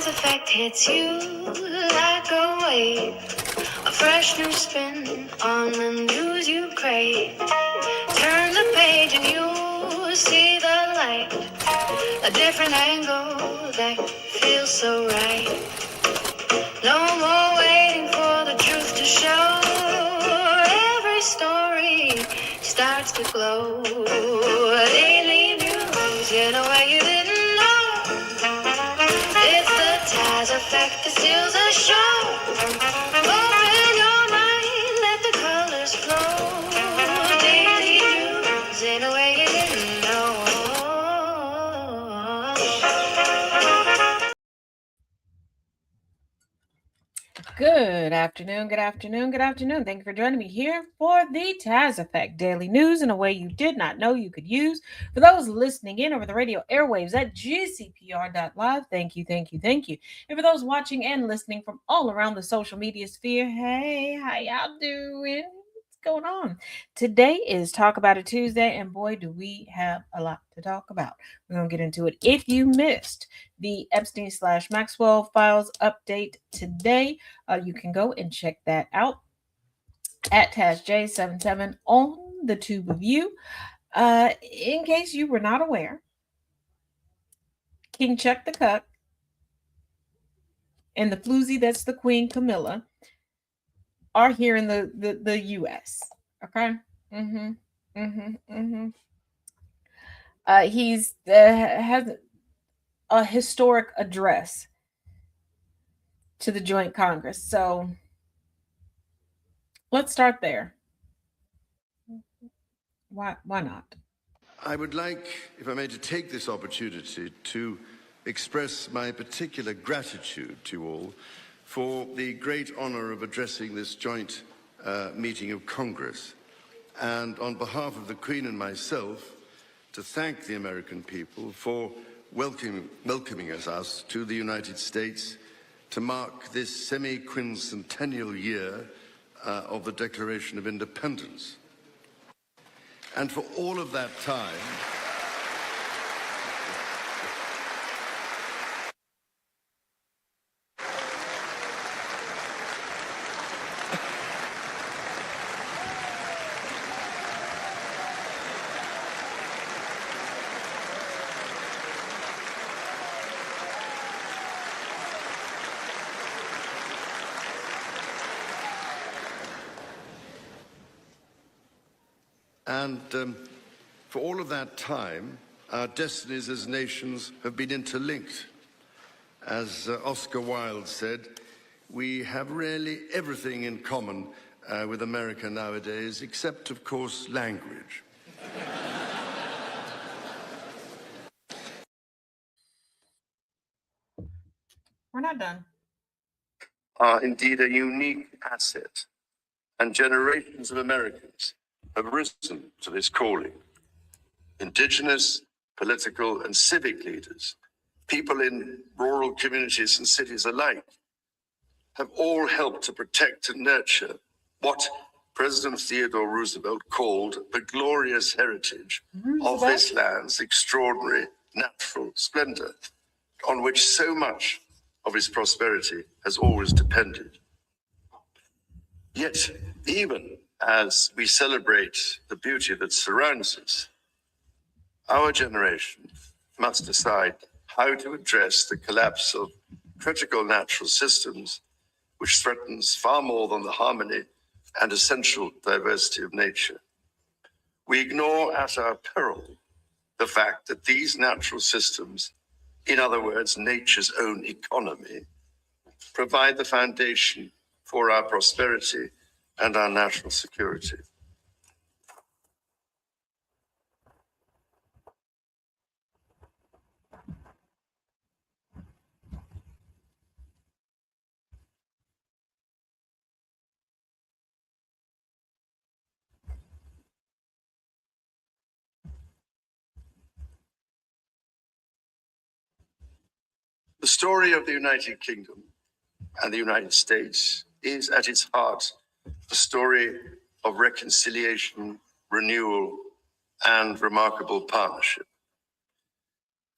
Taz effect hits you like a wave, a fresh new spin on the news you crave. Turn the page and you see the light, a different angle that feels so right. No more waiting for the truth to show. Every story starts to glow. Daily news in a way you didn't know. It's the Taz effect that steals the show. Open your mind, let the colors flow. Daily news in a way you didn't know. Good afternoon, good afternoon, good afternoon. Thank you for joining me here for the Taz Effect Daily News in a way you did not know you could use. For those listening in over the radio airwaves at gcpr.live, thank you, thank you, thank you. And for those watching and listening from all around the social media sphere, hey, how y'all doing? What's going on? Today is Talk About It Tuesday, and boy, do we have a lot to talk about. We're going to get into it. If you missed the Epstein/Maxwell files update today, you can go and check that out at TazJ77 on the tube of you. In case you were not aware, King Chuck the Cuck and the floozy that's the Queen Camilla are here in the U.S. Okay. He's has a historic address to the Joint Congress. So let's start there. Why not? I would like, if I may, to take this opportunity to express my particular gratitude to you all for the great honor of addressing this joint meeting of Congress. And on behalf of the Queen and myself, to thank the American people for welcoming us to the United States to mark this semi-quincentennial year of the Declaration of Independence. And for all of that time, for all of that time, our destinies as nations have been interlinked. As Oscar Wilde said, we have really everything in common with America nowadays, except, of course, language. We're not done. Are indeed a unique asset, and generations of Americans have risen to this calling. Indigenous, political, and civic leaders, people in rural communities and cities alike, have all helped to protect and nurture what President Theodore Roosevelt called the glorious heritage of this land's extraordinary natural splendor, on which so much of its prosperity has always depended. Yet, even as we celebrate the beauty that surrounds us, our generation must decide how to address the collapse of critical natural systems, which threatens far more than the harmony and essential diversity of nature. We ignore at our peril the fact that these natural systems, in other words, nature's own economy, provide the foundation for our prosperity and our national security. The story of the United Kingdom and the United States is at its heart a story of reconciliation, renewal, and remarkable partnership.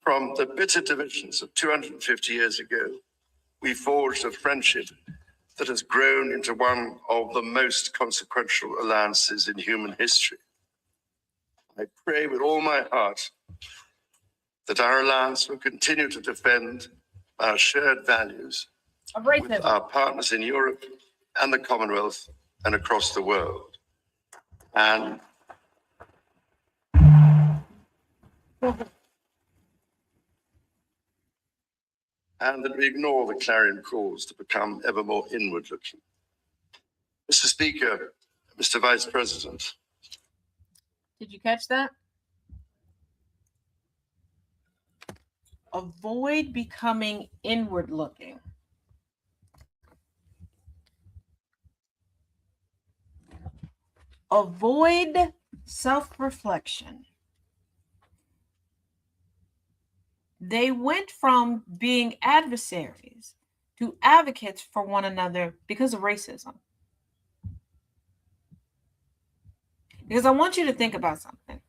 From the bitter divisions of 250 years ago, we forged a friendship that has grown into one of the most consequential alliances in human history. I pray with all my heart that our alliance will continue to defend our shared values with our partners in Europe and the Commonwealth and across the world. And that we ignore the clarion calls to become ever more inward-looking. Mr. Speaker, Mr. Vice President. Did you catch that? Avoid becoming inward-looking. Avoid self-reflection. They went from being adversaries to advocates for one another because of racism. Because I want you to think about something.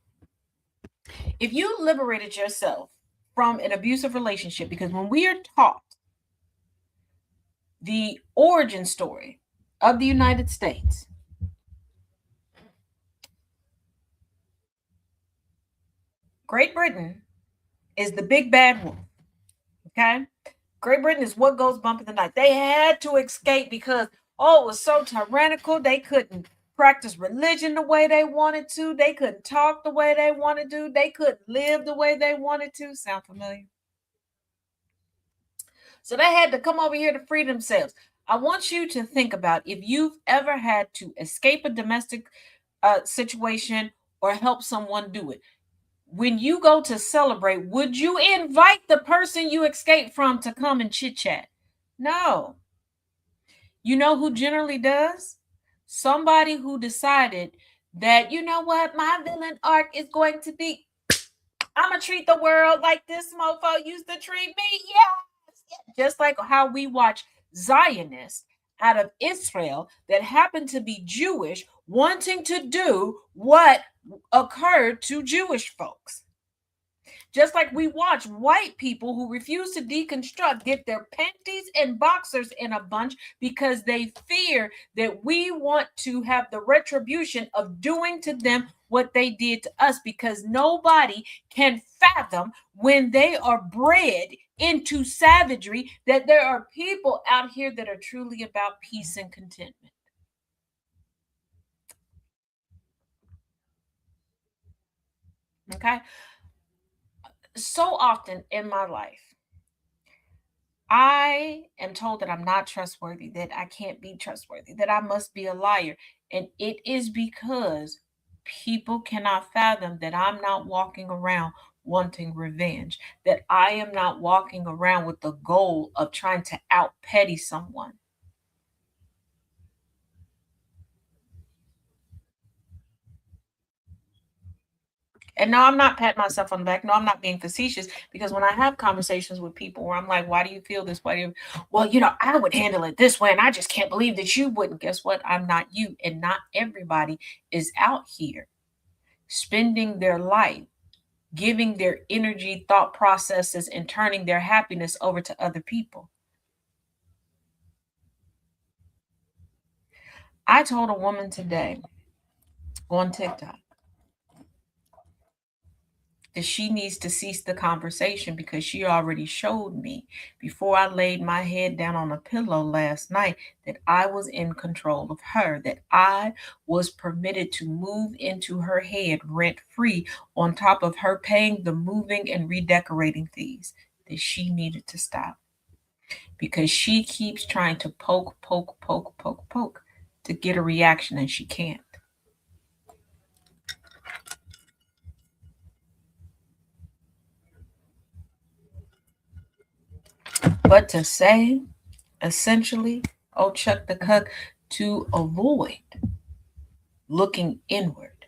If you liberated yourself from an abusive relationship, because when we are taught the origin story of the United States, Great Britain is the big bad wolf. Okay? Great Britain is what goes bump in the night. They had to escape because, it was so tyrannical. They couldn't practice religion the way they wanted to. They couldn't talk the way they wanted to. They couldn't live the way they wanted to. Sound familiar? So they had to come over here to free themselves. I want you to think about if you've ever had to escape a domestic situation or help someone do it. When you go to celebrate, would you invite the person you escaped from to come and chit chat? No. You know who generally does? Somebody who decided that, you know what, my villain arc is going to be, I'm going to treat the world like this mofo used to treat me. Yes. Just like how we watch Zionists out of Israel that happen to be Jewish wanting to do what occurred to Jewish folks. Just like we watch white people who refuse to deconstruct get their panties and boxers in a bunch because they fear that we want to have the retribution of doing to them what they did to us, because nobody can fathom when they are bred into savagery that there are people out here that are truly about peace and contentment. Okay? So often in my life, I am told that I'm not trustworthy, that I can't be trustworthy, that I must be a liar. And it is because people cannot fathom that I'm not walking around wanting revenge, that I am not walking around with the goal of trying to out petty someone. And no, I'm not patting myself on the back. No, I'm not being facetious, because when I have conversations with people where I'm like, why do you feel this way? Well, I would handle it this way, and I just can't believe that you wouldn't. Guess what? I'm not you. And not everybody is out here spending their life giving their energy, thought processes, and turning their happiness over to other people. I told a woman today on TikTok that she needs to cease the conversation because she already showed me before I laid my head down on a pillow last night that I was in control of her, that I was permitted to move into her head rent free on top of her paying the moving and redecorating fees, that she needed to stop because she keeps trying to poke to get a reaction and she can't. But to say, essentially, oh, Chuck the Cuck, to avoid looking inward,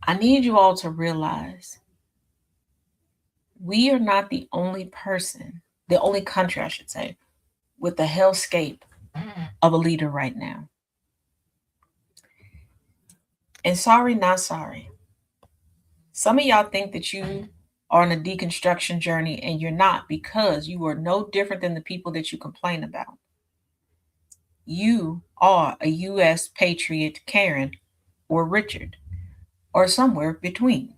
I need you all to realize we are not the only person, the only country, I should say, with the hellscape of a leader right now. And sorry, not sorry. Some of y'all think that you are on a deconstruction journey, and you're not, because you are no different than the people that you complain about. You are a U.S. patriot, Karen, or Richard, or somewhere between.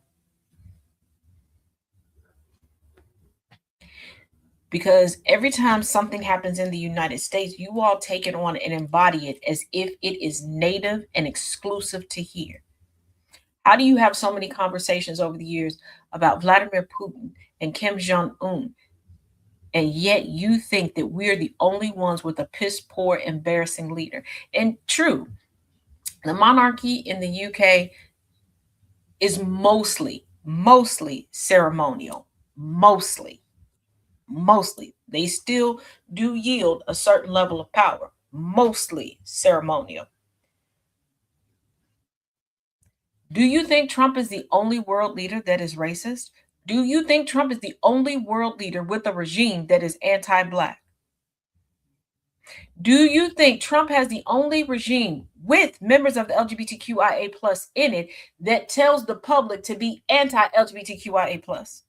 Because every time something happens in the United States, you all take it on and embody it as if it is native and exclusive to here. How do you have so many conversations over the years about Vladimir Putin and Kim Jong Un, and yet you think that we're the only ones with a piss poor, embarrassing leader? And true, the monarchy in the UK is mostly ceremonial, mostly. They still do yield a certain level of power, mostly ceremonial. Do you think Trump is the only world leader that is racist? Do you think Trump is the only world leader with a regime that is anti Black? Do you think Trump has the only regime with members of the LGBTQIA plus in it that tells the public to be anti LGBTQIA plus?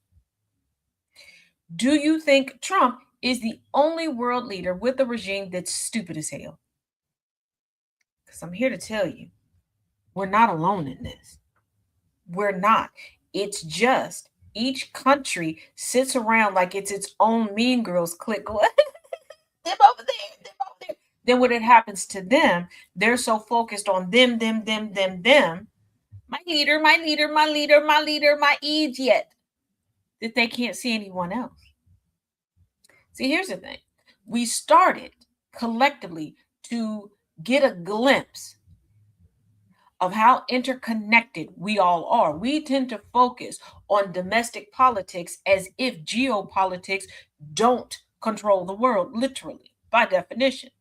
Do you think Trump is the only world leader with a regime that's stupid as hell? Because I'm here to tell you, we're not alone in this. We're not. It's just each country sits around like it's its own Mean Girls clique. Them over there, them over there. Then when it happens to them, they're so focused on them. My leader, my leader, my leader, my leader, my idiot, that they can't see anyone else. See, here's the thing. We started collectively to get a glimpse of how interconnected we all are. We tend to focus on domestic politics as if geopolitics don't control the world, literally, by definition.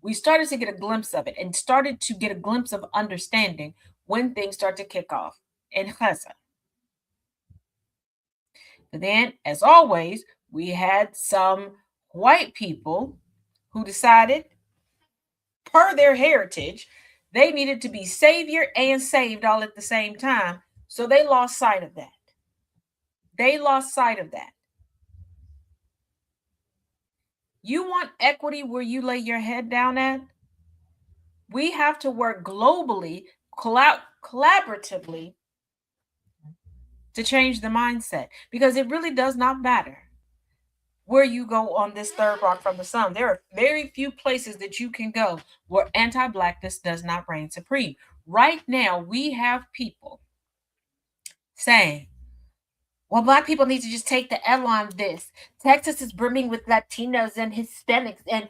We started to get a glimpse of it and started to get a glimpse of understanding when things start to kick off in Gaza. But then, as always, we had some white people who decided, per their heritage, they needed to be savior and saved all at the same time. So they lost sight of that. They lost sight of that. You want equity where you lay your head down at? We have to work globally, collaboratively to change the mindset, because it really does not matter where you go on this third rock from the sun. There are very few places that you can go where anti-Blackness does not reign supreme. Right now, we have people saying, well, Black people need to just take the L on this. Texas is brimming with Latinos and Hispanics, and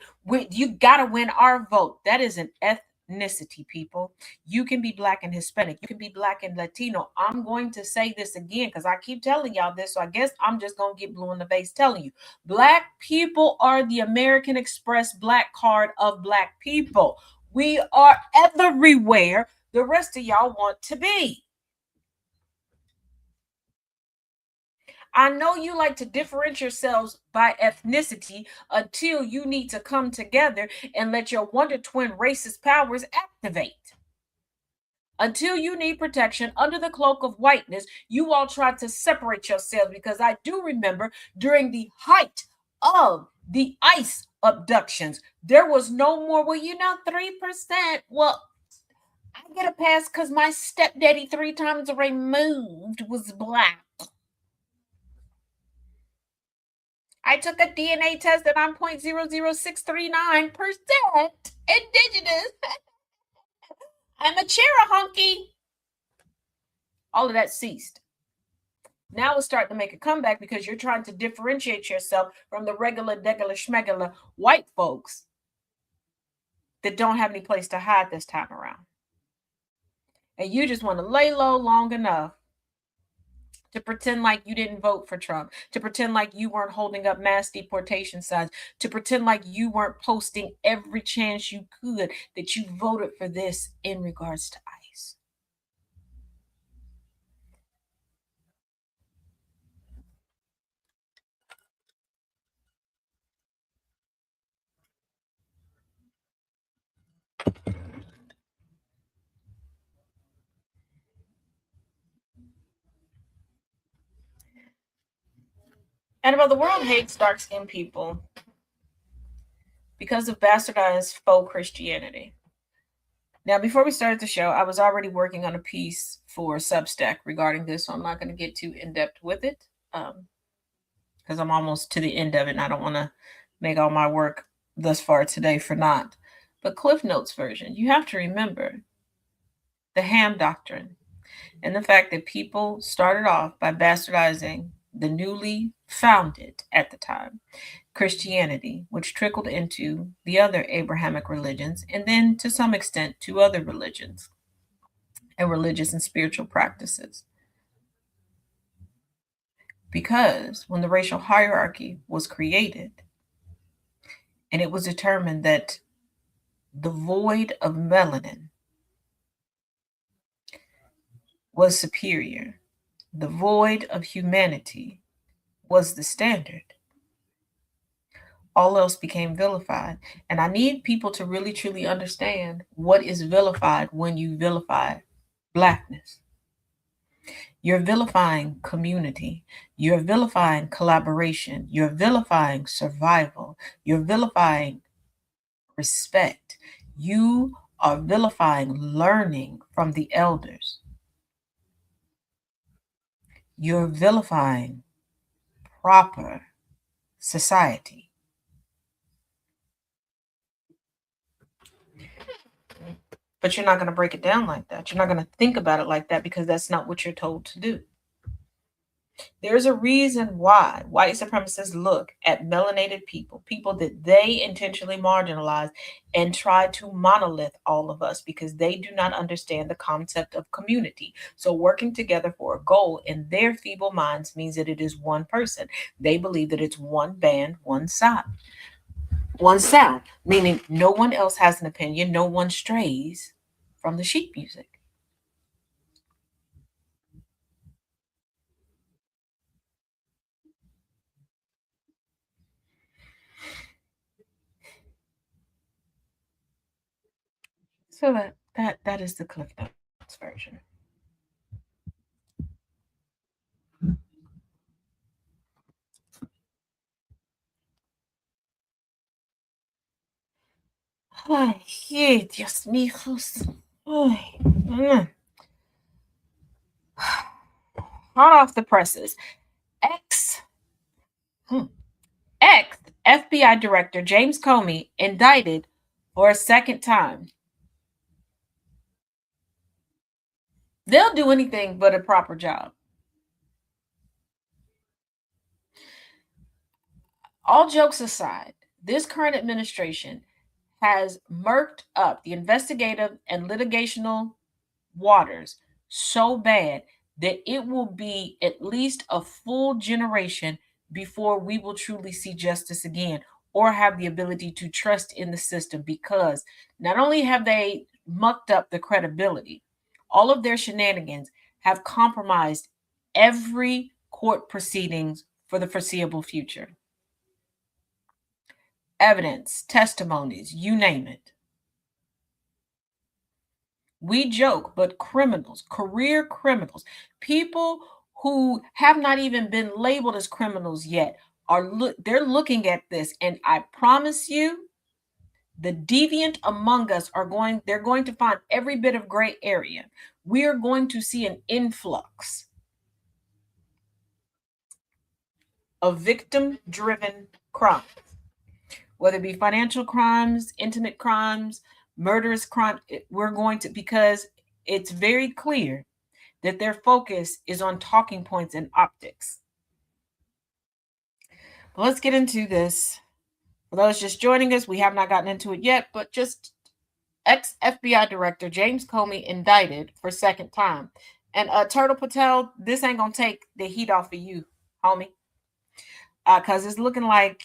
you got to win our vote. That is an ethnicity, people. You can be Black and Hispanic. You can be Black and Latino. I'm going to say this again because I keep telling y'all this, so I guess I'm just going to get blue in the face telling you. Black people are the American Express Black card of Black people. We are everywhere the rest of y'all want to be. I know you like to differentiate yourselves by ethnicity until you need to come together and let your Wonder Twin racist powers activate. Until you need protection under the cloak of whiteness, you all try to separate yourselves, because I do remember during the height of the ICE abductions, there was no more, 3%. Well, I get a pass because my stepdaddy 3 times removed was Black. I took a DNA test and I'm 0.00639% indigenous. I'm a Cherokee. All of that ceased. Now it's starting to make a comeback because you're trying to differentiate yourself from the regular, schmegular white folks that don't have any place to hide this time around. And you just want to lay low long enough to pretend like you didn't vote for Trump, to pretend like you weren't holding up mass deportation signs, to pretend like you weren't posting every chance you could that you voted for this in regards to ICE. And about the world hates dark-skinned people because of bastardized faux Christianity. Now, before we started the show, I was already working on a piece for Substack regarding this, so I'm not going to get too in-depth with it because I'm almost to the end of it, and I don't want to make all my work thus far today for naught. But Cliff Notes version, you have to remember the Ham Doctrine and the fact that people started off by bastardizing the newly founded, at the time, Christianity, which trickled into the other Abrahamic religions, and then to some extent to other religions and religious and spiritual practices. Because when the racial hierarchy was created, and it was determined that the void of melanin was superior, the void of humanity was the standard, all else became vilified. And I need people to really truly understand what is vilified when you vilify Blackness. You're vilifying community. You're vilifying collaboration. You're vilifying survival. You're vilifying respect. You are vilifying learning from the elders. You're vilifying proper society. But you're not going to break it down like that. You're not going to think about it like that because that's not what you're told to do. There's a reason why white supremacists look at melanated people, people that they intentionally marginalize, and try to monolith all of us because they do not understand the concept of community. So working together for a goal in their feeble minds means that it is one person. They believe that it's one band, one side. One sound, meaning no one else has an opinion, no one strays from the sheet music. So that is the Cliff Notes version. Ay, Dios míos. Hot off the presses. Ex FBI Director James Comey indicted for a second time. They'll do anything but a proper job. All jokes aside, this current administration has murked up the investigative and litigational waters so bad that it will be at least a full generation before we will truly see justice again or have the ability to trust in the system, because not only have they mucked up the credibility, all of their shenanigans have compromised every court proceedings for the foreseeable future. Evidence, testimonies, you name it. We joke, but criminals, career criminals, people who have not even been labeled as criminals yet they're looking at this, and I promise you, the deviant among us they're going to find every bit of gray area. We are going to see an influx of victim-driven crimes, whether it be financial crimes, intimate crimes, murderous crimes. We're going to, because it's very clear that their focus is on talking points and optics. But let's get into this. For those just joining us, we have not gotten into it yet, but just ex-FBI Director James Comey indicted for second time. And Turtle Patel, this ain't going to take the heat off of you, homie. Because it's looking like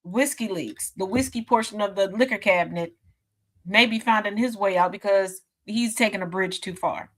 whiskey leaks. The whiskey portion of the liquor cabinet may be finding his way out because he's taken a bridge too far.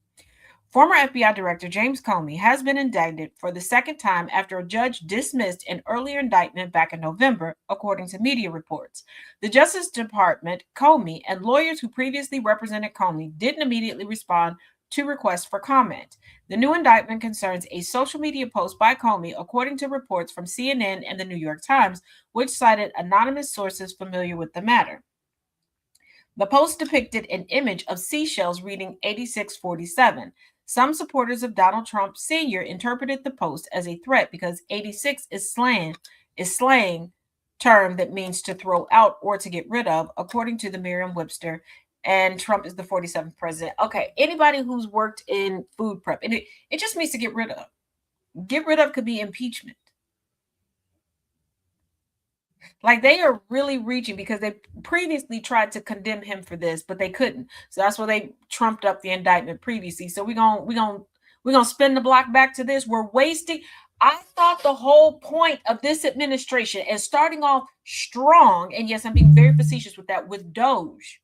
Former FBI Director James Comey has been indicted for the second time after a judge dismissed an earlier indictment back in November, according to media reports. The Justice Department, Comey, and lawyers who previously represented Comey didn't immediately respond to request for comment. The new indictment concerns a social media post by Comey, according to reports from CNN and the New York Times, which cited anonymous sources familiar with the matter. The post depicted an image of seashells reading 8647. Some supporters of Donald Trump Sr. interpreted the post as a threat because 86 is slang term that means to throw out or to get rid of, according to the Merriam-Webster, and Trump is the 47th president. Okay, anybody who's worked in food prep, and it just means to get rid of. Get rid of could be impeachment. Like, they are really reaching because they previously tried to condemn him for this, but they couldn't. So that's why they trumped up the indictment previously. So we're gonna spin the block back to this. We're wasting. I thought the whole point of this administration and starting off strong, and yes, I'm being very facetious with that, with Doge,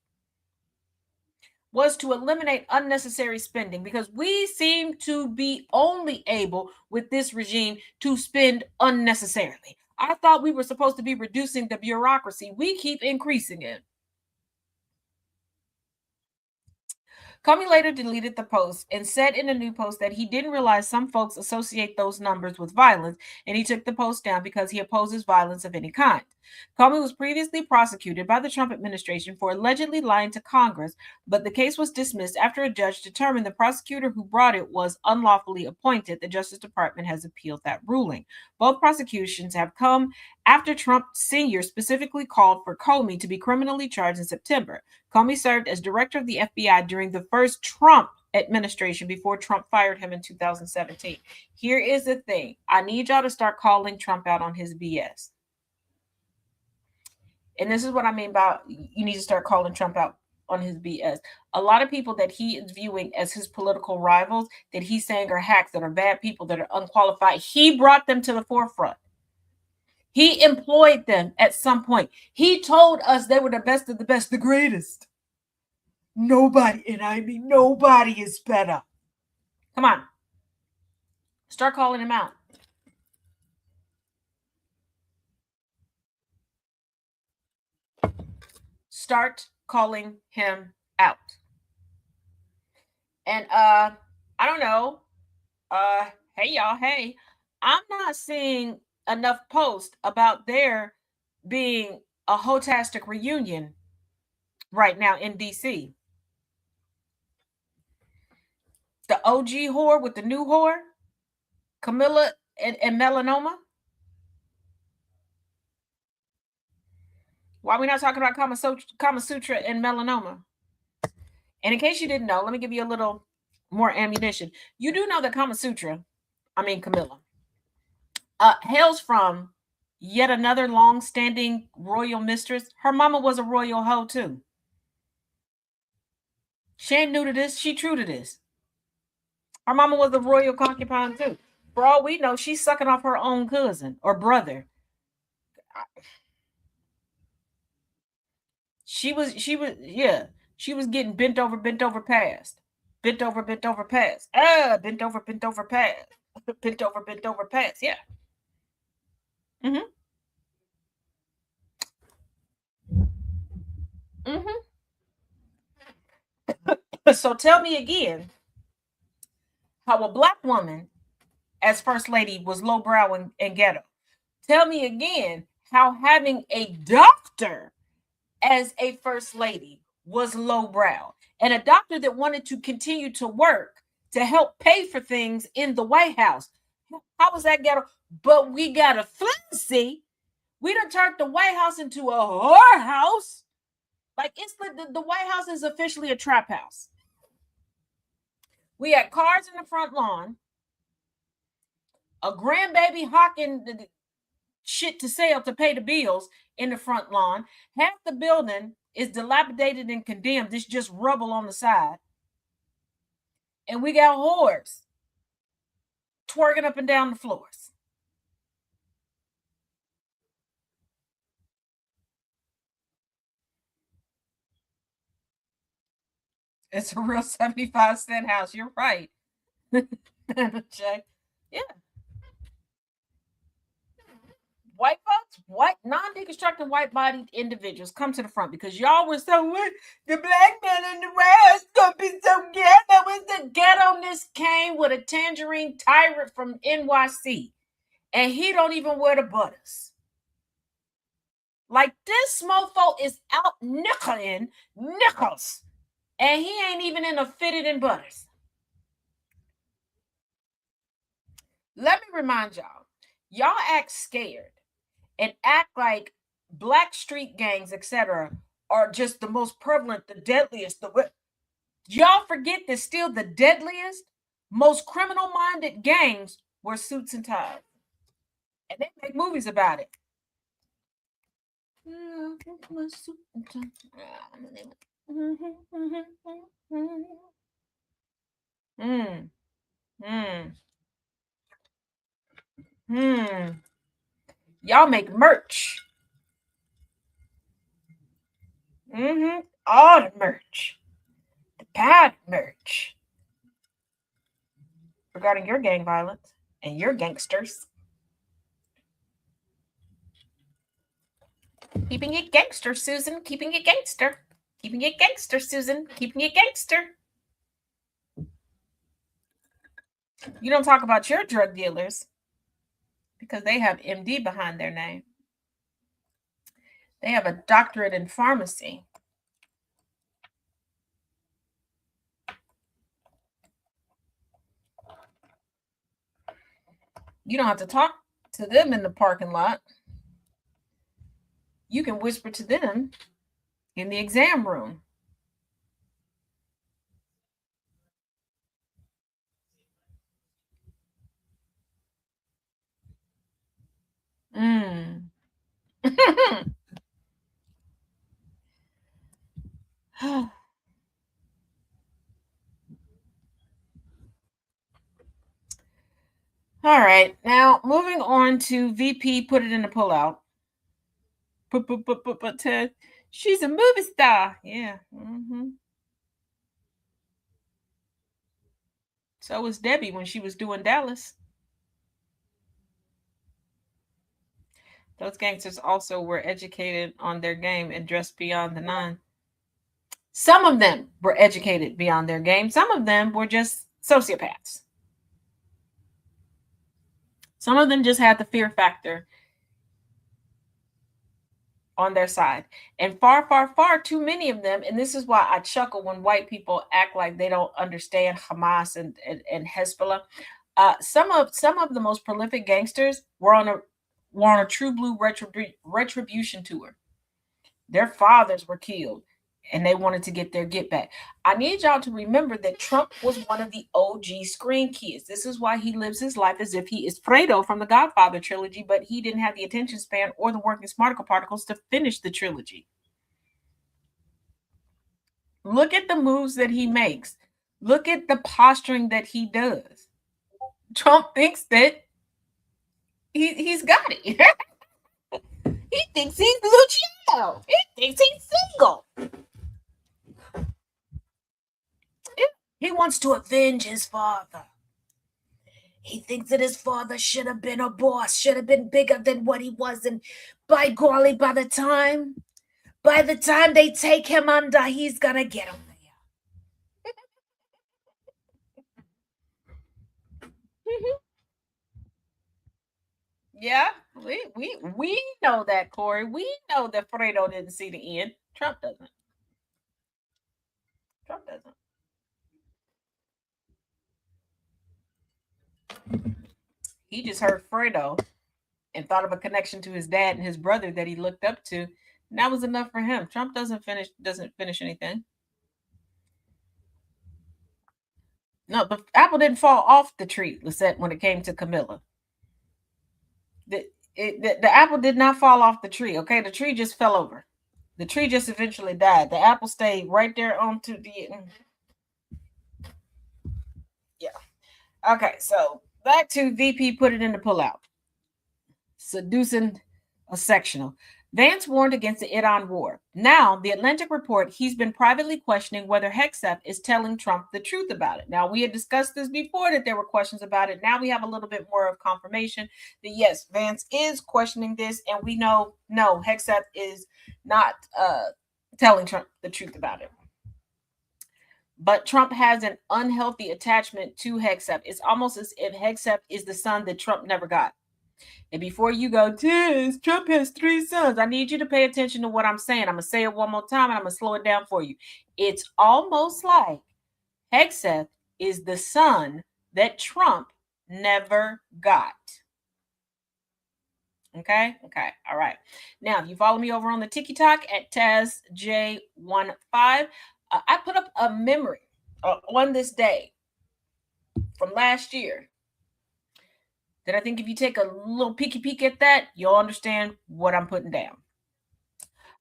was to eliminate unnecessary spending, because we seem to be only able with this regime to spend unnecessarily. I thought we were supposed to be reducing the bureaucracy. We keep increasing it. Comey later deleted the post and said in a new post that he didn't realize some folks associate those numbers with violence, and he took the post down because he opposes violence of any kind. Comey was previously prosecuted by the Trump administration for allegedly lying to Congress, but the case was dismissed after a judge determined the prosecutor who brought it was unlawfully appointed. The Justice Department has appealed that ruling. Both prosecutions have come after Trump Sr. specifically called for Comey to be criminally charged in September. Comey served as director of the FBI during the first Trump administration before Trump fired him in 2017. Here is the thing. I need y'all to start calling Trump out on his BS. And this is what I mean by you need to start calling Trump out on his BS. A lot of people that he is viewing as his political rivals, that he's saying are hacks, that are bad people, that are unqualified, he brought them to the forefront. He employed them at some point. He told us they were the best of the best, the greatest. Nobody, and I mean nobody, is better. Come on. Start calling him out. Start calling him out. And I don't know. Hey y'all, hey. I'm not seeing enough posts about there being a hotastic reunion right now in DC. The OG whore with the new whore, Camilla and melanoma. Why are we not talking about Kama Sutra and melanoma? And in case you didn't know, let me give you a little more ammunition. You do know that Camilla, hails from yet another long-standing royal mistress. Her mama was a royal hoe too. She ain't new to this. She true to this. Her mama was a royal concubine too. For all we know, she's sucking off her own cousin or brother. She was getting bent over, passed. Bent over, passed. Bent over, passed. Bent over, passed. Yeah. Mm-hmm. Mm-hmm. So tell me again how a black woman as first lady was lowbrow and ghetto. Tell me again how having a doctor as a first lady was lowbrow, and a doctor that wanted to continue to work to help pay for things in the White House. How was that ghetto? But we got a fancy. We done turned the White House into a whorehouse. Like, it's the White House is officially a trap house. We had cars in the front lawn, a grandbaby hawking the shit to sell to pay the bills in the front lawn. Half the building is dilapidated and condemned. It's just rubble on the side. And we got whores twerking up and down the floors. It's a real 75-cent house. You're right. Check. Yeah. white folks, white non-deconstructing white-bodied individuals, come to the front because y'all were so the black man in the world is gonna be so ghetto. It's the ghetto-ness came with a tangerine tyrant from NYC, and he don't even wear the butters. Like this mofo is out nickeling nickels, and he ain't even in a fitted in butters. Let me remind y'all act scared and act like black street gangs, etc., are just the most prevalent, the deadliest. Y'all forget that still the deadliest, most criminal-minded gangs were suits and ties. And they make movies about it. Y'all make merch. All the merch. The bad merch. Regarding your gang violence and your gangsters. Keeping it gangster, Susan. Keeping it gangster. Keeping it gangster, Susan. Keeping it gangster. You don't talk about your drug dealers because they have MD behind their name. They have a doctorate in pharmacy. You don't have to talk to them in the parking lot. You can whisper to them in the exam room. All right. Now, moving on to VP, put it in the pullout. Ted, she's a movie star. Yeah. So was Debbie when she was doing Dallas. Those gangsters also were educated on their game and dressed beyond the nine. Some of them were educated beyond their game. Some of them were just sociopaths. Some of them just had the fear factor on their side. And far, far, far too many of them, and this is why I chuckle when white people act like they don't understand Hamas and Hezbollah. Some of the most prolific gangsters were on a true blue retribution tour. Their fathers were killed and they wanted to get their get back. I need y'all to remember that Trump was one of the OG screen kids. This is why he lives his life as if he is Fredo from the Godfather trilogy, but he didn't have the attention span or the working smarticle particles to finish the trilogy. Look at the moves that he makes. Look at the posturing that he does. Trump thinks that he's got it. He thinks he's Luciano. He thinks he's single. He wants to avenge his father. He thinks that his father should have been a boss, should have been bigger than what he was. And by golly, by the time they take him under, he's going to get him there. Yeah, we know that, Corey. We know that Fredo didn't see the end. Trump doesn't. Trump doesn't. He just heard Fredo and thought of a connection to his dad and his brother that he looked up to. And that was enough for him. Trump doesn't finish anything. No, the apple didn't fall off the tree, Lisette, when it came to Camilla. The apple did not fall off the tree, okay? The tree just fell over. The tree just eventually died. The apple stayed right there onto the... Yeah. Okay, so back to VP, put it in the pullout. Seducing a sectional. Vance warned against the Iran war. Now, the Atlantic report, he's been privately questioning whether Hegseth is telling Trump the truth about it. Now, we had discussed this before that there were questions about it. Now we have a little bit more of confirmation that yes, Vance is questioning this, and we know no, Hegseth is not telling Trump the truth about it. But Trump has an unhealthy attachment to Hegseth. It's almost as if Hegseth is the son that Trump never got. And before you go, Tess, Trump has 3 sons. I need you to pay attention to what I'm saying. I'm going to say it one more time and I'm going to slow it down for you. It's almost like Hegseth is the son that Trump never got. Okay. All right. Now, if you follow me over on the TikTok at TazJ15, I put up a memory on this day from last year that I think if you take a little peeky peek at that, you'll understand what I'm putting down.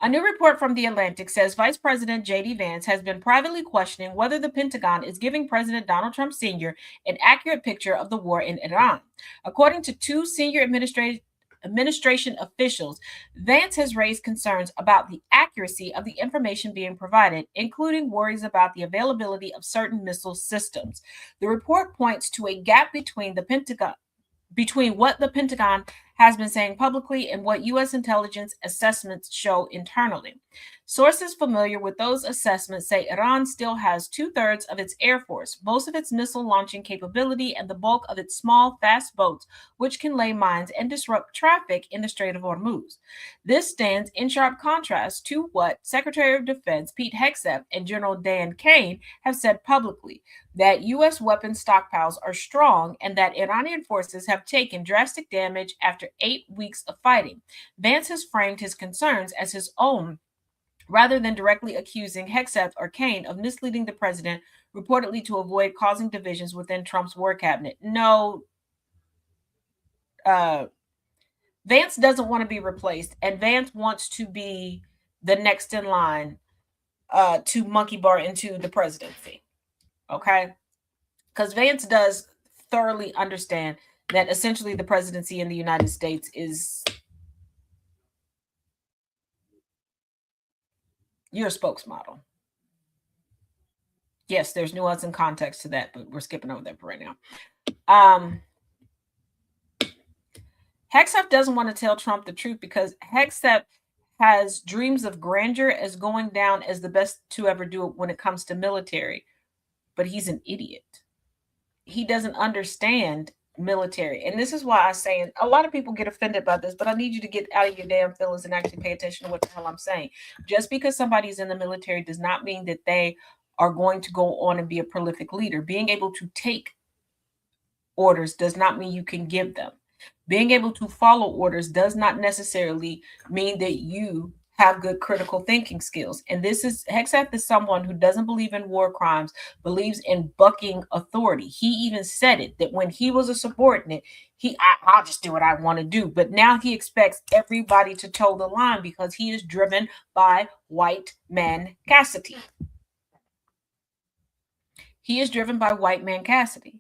A new report from The Atlantic says Vice President J.D. Vance has been privately questioning whether the Pentagon is giving President Donald Trump Sr. an accurate picture of the war in Iran. According to 2 senior administration officials, Vance has raised concerns about the accuracy of the information being provided, including worries about the availability of certain missile systems. The report points to a gap between what the Pentagon has been saying publicly and what U.S. intelligence assessments show internally. Sources familiar with those assessments say Iran still has 2/3 of its air force, most of its missile launching capability, and the bulk of its small, fast boats, which can lay mines and disrupt traffic in the Strait of Hormuz. This stands in sharp contrast to what Secretary of Defense Pete Hegseth and General Dan Kane have said publicly, that U.S. weapons stockpiles are strong and that Iranian forces have taken drastic damage after 8 weeks of fighting. Vance has framed his concerns as his own, rather than directly accusing Hegseth or Kane of misleading the president, reportedly to avoid causing divisions within Trump's war cabinet. No, Vance doesn't want to be replaced, and Vance wants to be the next in line to monkey bar into the presidency. Okay? Because Vance does thoroughly understand that essentially the presidency in the United States is your spokesmodel. Yes, there's nuance and context to that, but we're skipping over that for right now. Hegseth doesn't want to tell Trump the truth because Hegseth has dreams of grandeur as going down as the best to ever do it when it comes to military, but he's an idiot. He doesn't understand military. And this is why I say a lot of people get offended by this, but I need you to get out of your damn feelings and actually pay attention to what the hell I'm saying. Just because somebody's in the military does not mean that they are going to go on and be a prolific leader. Being able to take orders does not mean you can give them. Being able to follow orders does not necessarily mean that you have good critical thinking skills. And this is Hegseth is someone who doesn't believe in war crimes, believes in bucking authority. He even said it, that when he was a subordinate, I'll just do what I want to do. But now he expects everybody to toe the line because he is driven by white man Cassidy. He is driven by white man Cassidy.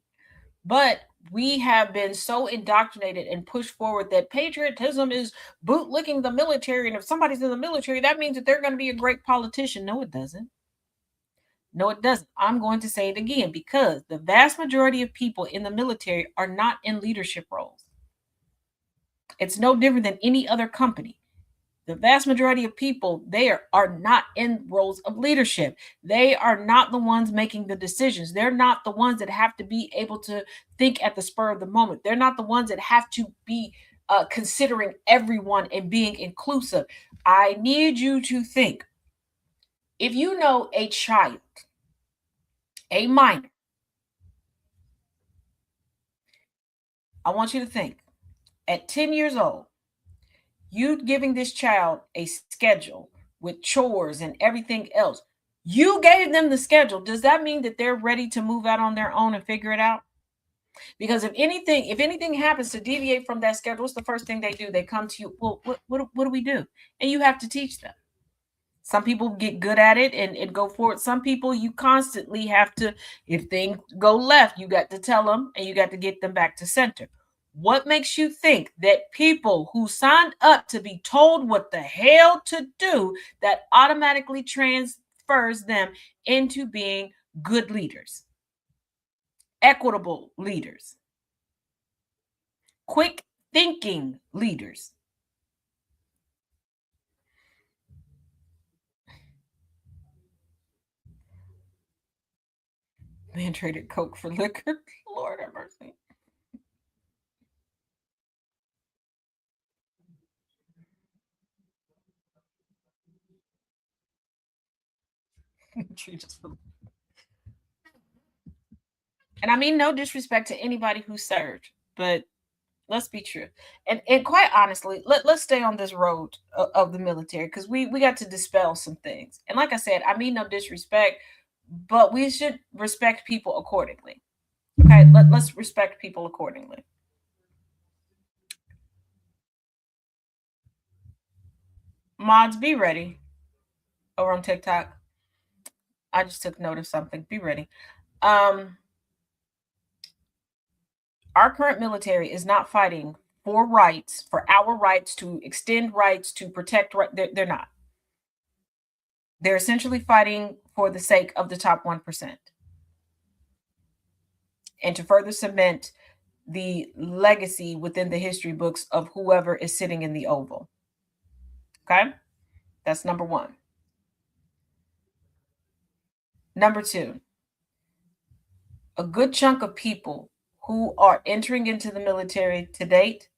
But we have been so indoctrinated and pushed forward that patriotism is bootlicking the military. And if somebody's in the military, that means that they're going to be a great politician. No, it doesn't. No, it doesn't. I'm going to say it again because the vast majority of people in the military are not in leadership roles. It's no different than any other company. The vast majority of people there are not in roles of leadership. They are not the ones making the decisions. They're not the ones that have to be able to think at the spur of the moment. They're not the ones that have to be considering everyone and being inclusive. I need you to think. If you know a child, a minor, I want you to think at 10 years old, you giving this child a schedule with chores and everything else. You gave them the schedule. Does that mean that they're ready to move out on their own and figure it out? Because if anything happens to deviate from that schedule, what's the first thing they do? They come to you. Well, what do we do? And you have to teach them. Some people get good at it and go forward. Some people you constantly have to, if things go left, you got to tell them and you got to get them back to center. What makes you think that people who signed up to be told what the hell to do, that automatically transfers them into being good leaders, equitable leaders, quick thinking leaders? Man traded Coke for liquor. Lord have mercy. And I mean, no disrespect to anybody who served, but let's be true. And quite honestly, let's stay on this road of the military, because we got to dispel some things. And like I said, I mean no disrespect, but we should respect people accordingly. Okay, let's respect people accordingly. Mods, be ready over on TikTok. I just took note of something. Be ready. Um, our current military is not fighting for rights, for our rights, to extend rights, to protect right. They're not. They're essentially fighting for the sake of the top 1% and to further cement the legacy within the history books of whoever is sitting in the Oval. Okay? That's number one. Number two, a good chunk of people who are entering into the military to date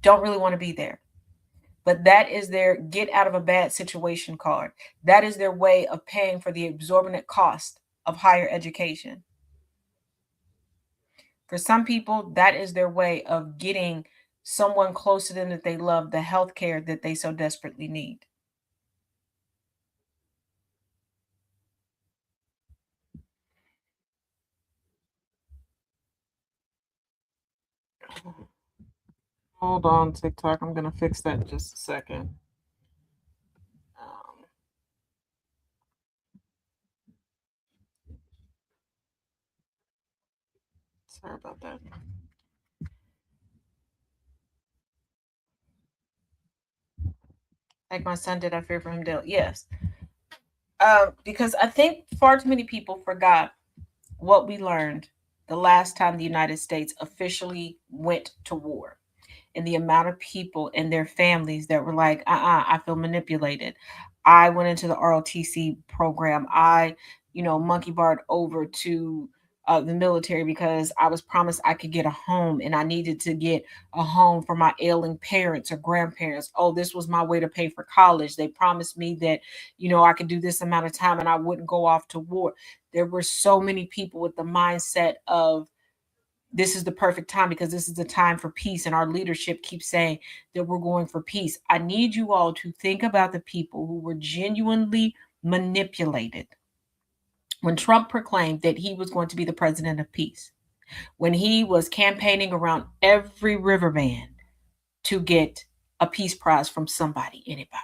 don't really want to be there. But that is their get out of a bad situation card. That is their way of paying for the exorbitant cost of higher education. For some people, that is their way of getting someone close to them that they love the health care that they so desperately need. Hold on, TikTok. I'm going to fix that in just a second. Um, Sorry about that. Like my son did, I fear for him, Dale. Yes. Because I think far too many people forgot what we learned the last time the United States officially went to war, and the amount of people and their families that were like, I feel manipulated. I went into the ROTC program. I, monkey barred over to the military because I was promised I could get a home, and I needed to get a home for my ailing parents or grandparents. Oh, this was my way to pay for college. They promised me that, I could do this amount of time and I wouldn't go off to war. There were so many people with the mindset of, this is the perfect time because this is the time for peace. And our leadership keeps saying that we're going for peace. I need you all to think about the people who were genuinely manipulated when Trump proclaimed that he was going to be the president of peace, when he was campaigning around every riverband to get a peace prize from somebody, anybody.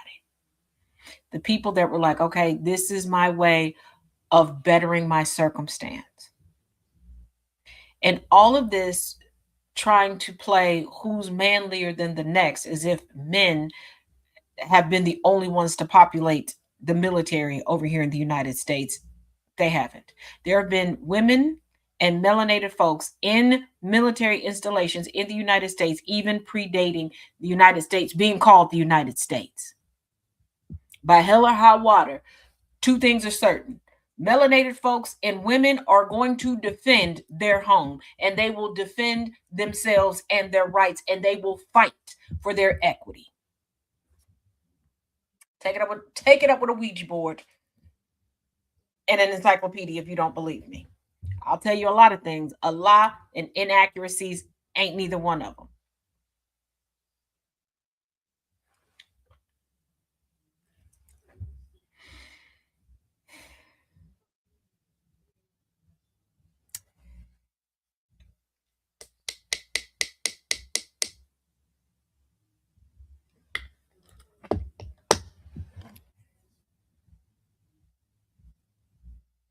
The people that were like, okay, this is my way of bettering my circumstance. And all of this trying to play who's manlier than the next, as if men have been the only ones to populate the military over here in the United States. They haven't. There have been women and melanated folks in military installations in the United States, even predating the United States being called the United States. By hell or high water, two things are certain: melanated folks and women are going to defend their home, and they will defend themselves and their rights, and they will fight for their equity. Take it up with a Ouija board and an encyclopedia if you don't believe me. I'll tell you a lot of things. A lie and inaccuracies ain't neither one of them.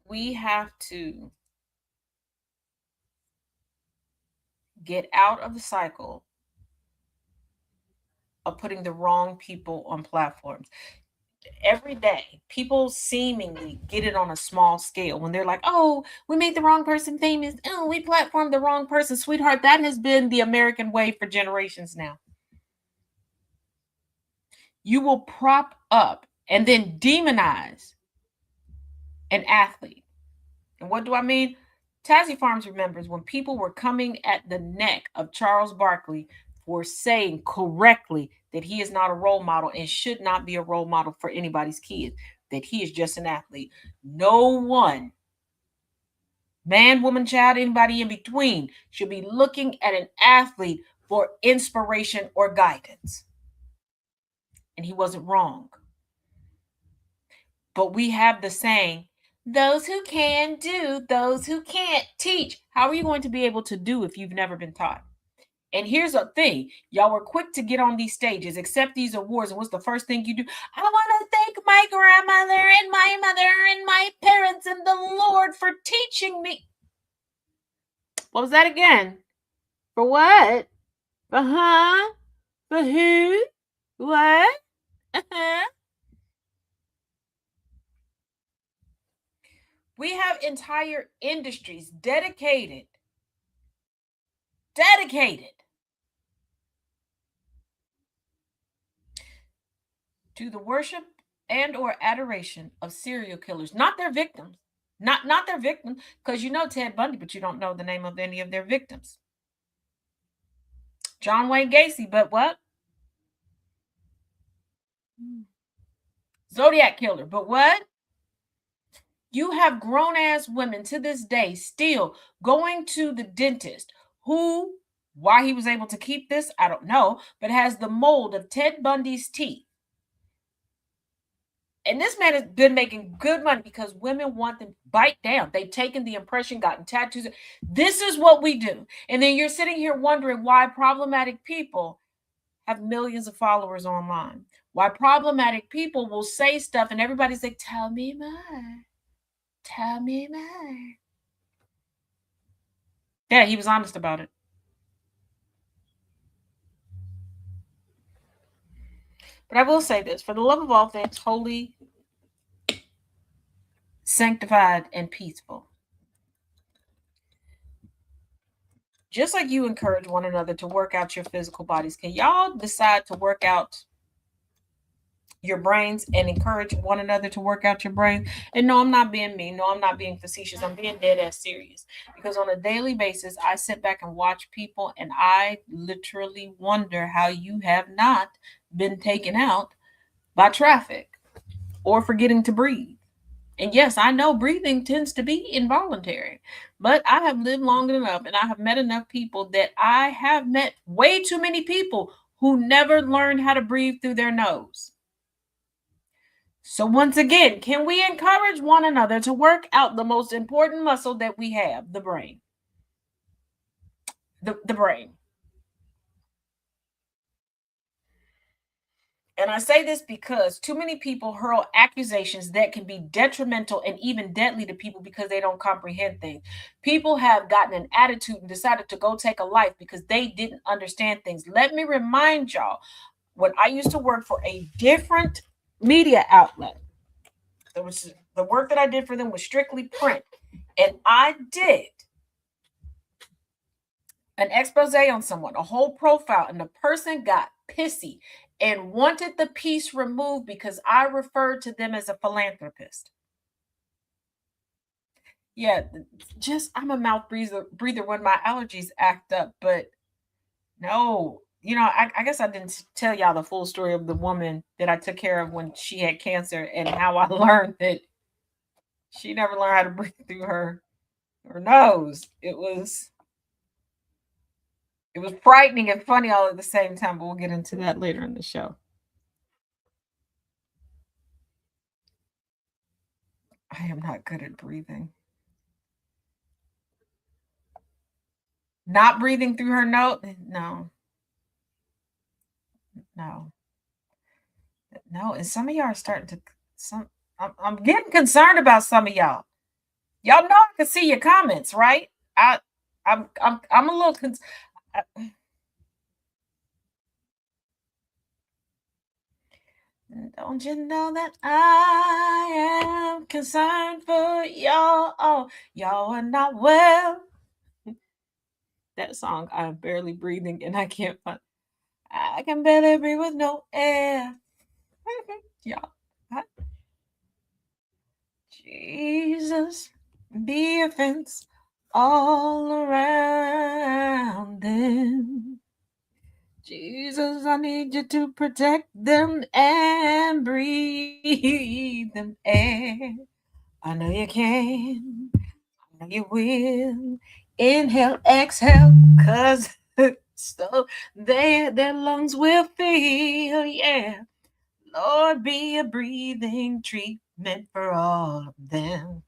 We have to get out of the cycle of putting the wrong people on platforms. Every day, people seemingly get it on a small scale when they're like, oh, we made the wrong person famous. Oh, we platformed the wrong person. Sweetheart, that has been the American way for generations now. You will prop up and then demonize an athlete. And what do I mean? Tazzy Farms remembers when people were coming at the neck of Charles Barkley for saying correctly that he is not a role model and should not be a role model for anybody's kids, that he is just an athlete. No one, man, woman, child, anybody in between, should be looking at an athlete for inspiration or guidance. And he wasn't wrong. But we have the saying, those who can do, those who can't teach. How are you going to be able to do if you've never been taught? And here's a thing, y'all were quick to get on these stages, accept these awards, and what's the first thing you do? I want to thank my grandmother and my mother and my parents and the Lord for teaching me. What was that again? For what? For who? What? We have entire industries dedicated to the worship and or adoration of serial killers, not their victims. Not their victims, because you know Ted Bundy, but you don't know the name of any of their victims. John Wayne Gacy, but what? Zodiac killer, but what? You have grown-ass women to this day still going to the dentist who, why he was able to keep this, I don't know, but has the mold of Ted Bundy's teeth. And this man has been making good money because women want them bite down. They've taken the impression, gotten tattoos. This is what we do. And then you're sitting here wondering why problematic people have millions of followers online. Why problematic people will say stuff and everybody's like, tell me more. Tell me more. Yeah, he was honest about it. But I will say this, for the love of all things holy, sanctified, and peaceful. Just like you encourage one another to work out your physical bodies, can y'all decide to work out your brains and encourage one another to work out your brains? And no, I'm not being mean. No, I'm not being facetious. I'm being dead ass serious. Because on a daily basis, I sit back and watch people and I literally wonder how you have not been taken out by traffic or forgetting to breathe. And yes, I know breathing tends to be involuntary, but I have lived long enough and I have met enough people that I have met way too many people who never learned how to breathe through their nose. So once again, can we encourage one another to work out the most important muscle that we have, the brain? The brain. And I say this because too many people hurl accusations that can be detrimental and even deadly to people because they don't comprehend things. People have gotten an attitude and decided to go take a life because they didn't understand things. Let me remind y'all, when I used to work for a different media outlet, there was the work that I did for them was strictly print. And I did an expose on someone, a whole profile, and the person got pissy and wanted the piece removed because I referred to them as a philanthropist. Yeah, just I'm a mouth breather when my allergies act up, but no, I guess I didn't tell y'all the full story of the woman that I took care of when she had cancer and how I learned that she never learned how to breathe through her nose. It was frightening and funny all at the same time, but we'll get into that later in the show. I am not good at breathing. Not breathing through her nose? No. And some of y'all are starting to, I'm getting concerned about some of y'all. Y'all know I can see your comments, right? I'm a little concerned. Don't you know that I am concerned for y'all? Oh, y'all are not well. That song, I'm barely breathing and I can't find. I can barely breathe with no air. Y'all. Jesus, be a fence all around them. Jesus, I need you to protect them and breathe them air. I know you can. I know you will. Inhale, exhale, cause so their lungs will feel, yeah. Lord, be a breathing treatment for all of them.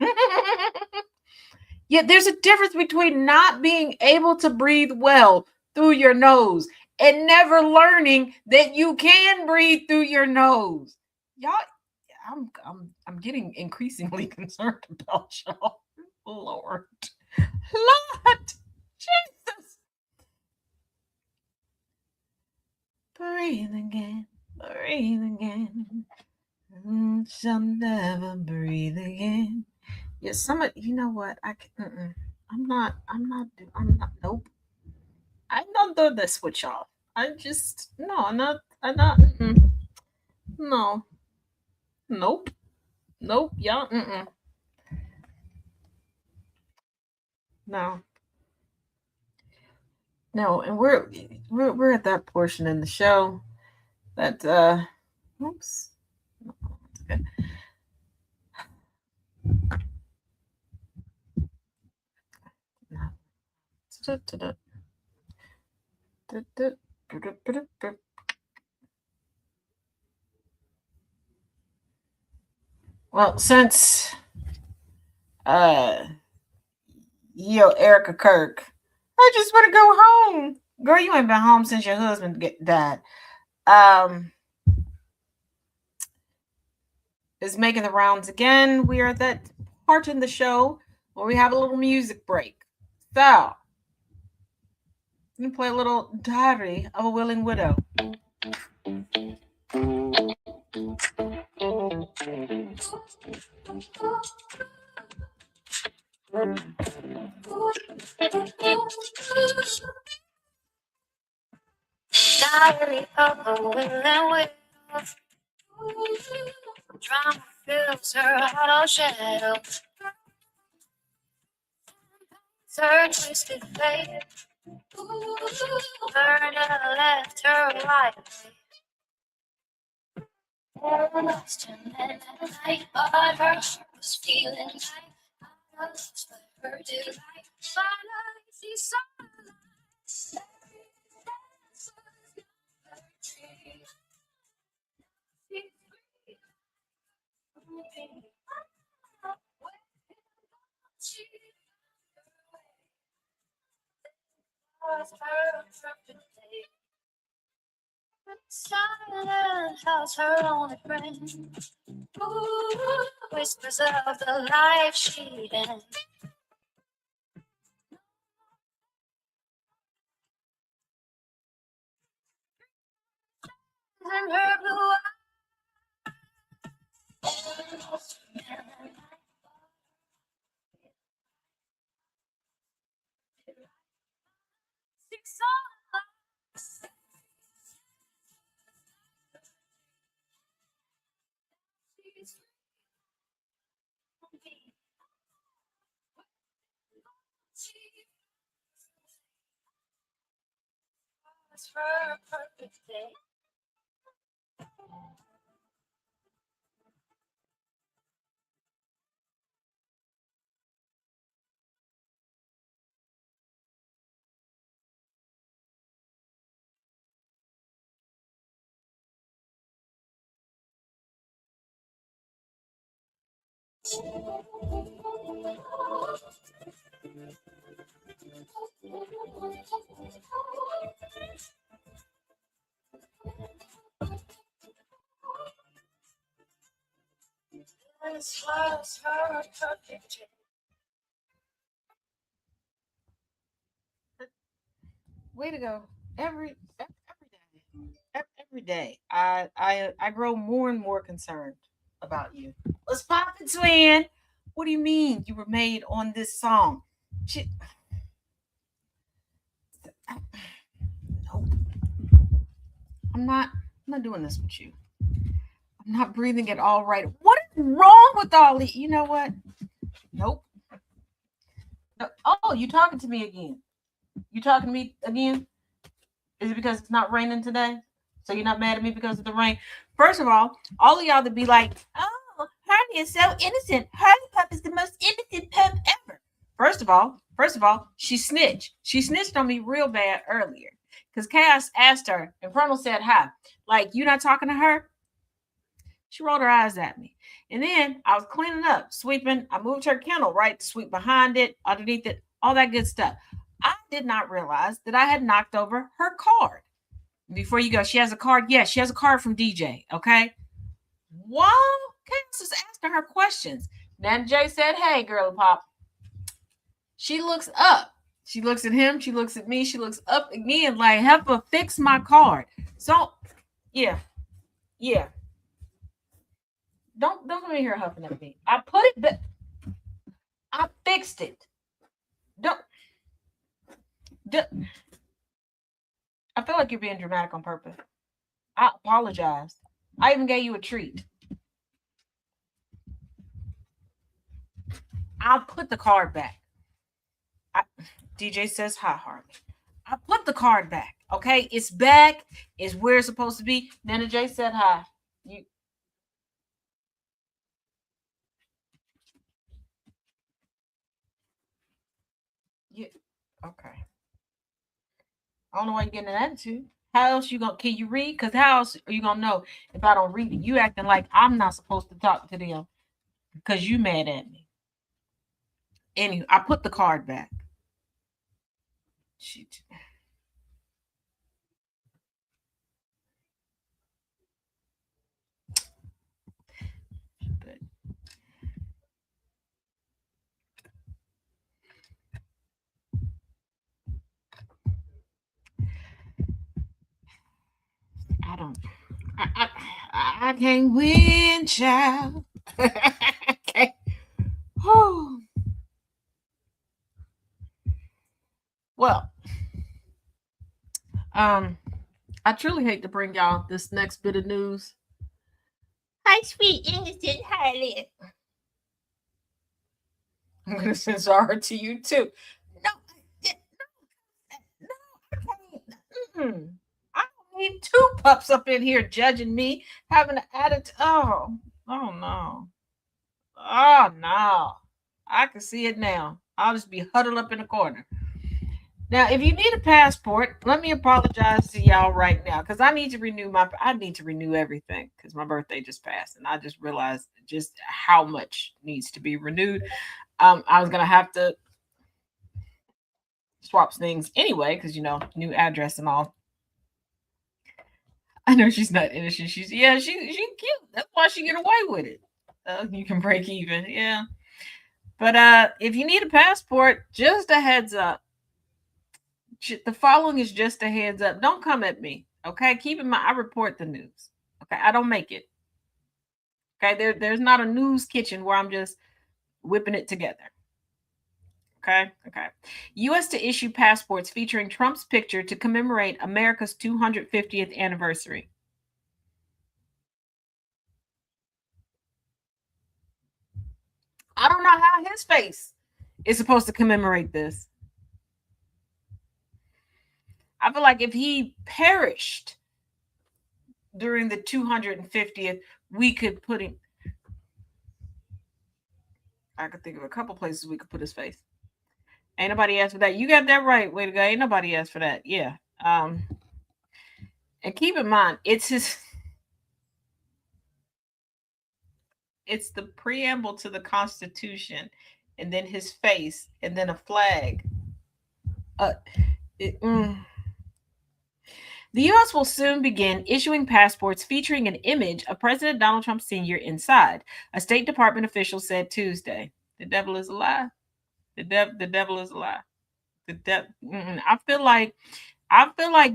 Yeah, there's a difference between not being able to breathe well through your nose and never learning that you can breathe through your nose. Y'all, I'm getting increasingly concerned about y'all. Lord. Jesus. Breathe again. Breathe again. Shall never breathe again. Yeah, you know what? I'm not, nope. I'm not doing this with y'all. I'm not, no, nope, y'all, no, no, and we're at that portion in the show that, oops, okay. Well, since Erica Kirk, I just want to go home. Girl, you ain't been home since your husband died. Is making the rounds again. We are at that part in the show where we have a little music break. So, I'm going to play a little Diary of a Willing Widow. Diary of a willing widow. Drama fills her hollow shadow. Her twisted fate. Murder left her life. Lost in the night, but her heart was feeling light. I lost her delight. Finally, she saw the light. Silent as her only friend. Whispers of the life she'd end. And her blue eyes. For a perfect day. This was her perfect day. Way to go. Every day. I grow more and more concerned about you. Let's pop it, Swin. What do you mean you were made on this song? Shit. Nope. I'm not doing this with you. I'm not breathing at all right. What is wrong with all the you know what? Nope. No. Oh, you talking to me again. You talking to me again? Is it because it's not raining today? So you're not mad at me because of the rain? First of all of y'all that be like, oh, Harley is so innocent. Harley Pup is the most innocent pup ever. First of all, she snitched. She snitched on me real bad earlier. Because Chaos asked her, and Frontal said hi. Like, you not talking to her? She rolled her eyes at me. And then I was cleaning up, sweeping. I moved her kennel, right? To sweep behind it, underneath it, all that good stuff. I did not realize that I had knocked over her card. Before you go, she has a card. Yes, she has a card from DJ. Okay. While Chaos is asking her questions, Nana J said, hey, girly pop. She looks up. She looks at him. She looks at me. She looks up again, like, help her fix my card. So, yeah. Don't come in here huffing at me. I put it back. I fixed it. Don't. I feel like you're being dramatic on purpose. I apologize. I even gave you a treat. I'll put the card back. DJ says hi, Harley. I put the card back. Okay, it's back. It's where it's supposed to be. Nana J said hi. You. Okay. I don't know why you're getting an attitude. How else you gonna can you read? Because how else are you gonna know if I don't read it? You acting like I'm not supposed to talk to them because you mad at me. Anyway, I put the card back. Shit. I don't. I can't win, child. Okay. Well, I truly hate to bring y'all this next bit of news. Hi, sweet innocent Harley. I'm gonna send Zara to you too. No, I can't. I don't need two pups up in here judging me, having an attitude. Oh no. Oh no. I can see it now. I'll just be huddled up in the corner. Now, if you need a passport, let me apologize to y'all right now because I need to renew everything because my birthday just passed and I just realized just how much needs to be renewed. I was gonna have to swap things anyway because new address and all. I know she's not innocent. She's cute. That's why she get away with it. You can break even, yeah. But if you need a passport, just a heads up. The following is just a heads up. Don't come at me. Okay. Keep in mind, I report the news. Okay. I don't make it. Okay. There's not a news kitchen where I'm just whipping it together. Okay. U.S. to issue passports featuring Trump's picture to commemorate America's 250th anniversary. I don't know how his face is supposed to commemorate this. I feel like if he perished during the 250th, we could put him. I could think of a couple places we could put his face. Ain't nobody asked for that. You got that right. Way to go. Ain't nobody asked for that. Yeah. And keep in mind, it's the preamble to the Constitution, and then his face, and then a flag. The U.S. will soon begin issuing passports featuring an image of President Donald Trump Sr. inside, a State Department official said Tuesday. The devil is a lie. The devil is a lie. I feel like I feel like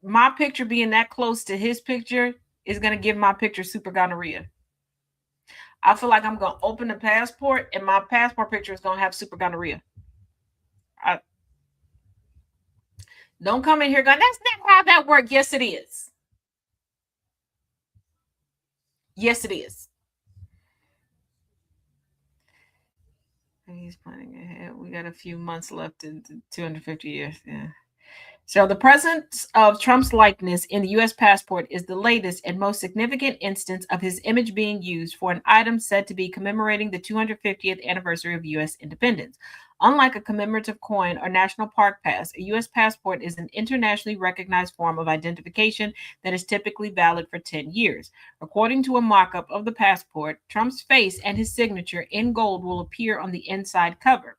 my picture being that close to his picture is going to give my picture super gonorrhea. I feel like I'm going to open the passport and my passport picture is going to have super gonorrhea. Don't come in here going, that's not how that works. Yes, it is. Yes, it is. He's planning ahead. We got a few months left in 250 years. Yeah. So the presence of Trump's likeness in the U.S. passport is the latest and most significant instance of his image being used for an item said to be commemorating the 250th anniversary of U.S. independence. Unlike a commemorative coin or national park pass, a U.S. passport is an internationally recognized form of identification that is typically valid for 10 years. According to a mock-up of the passport, Trump's face and his signature in gold will appear on the inside cover.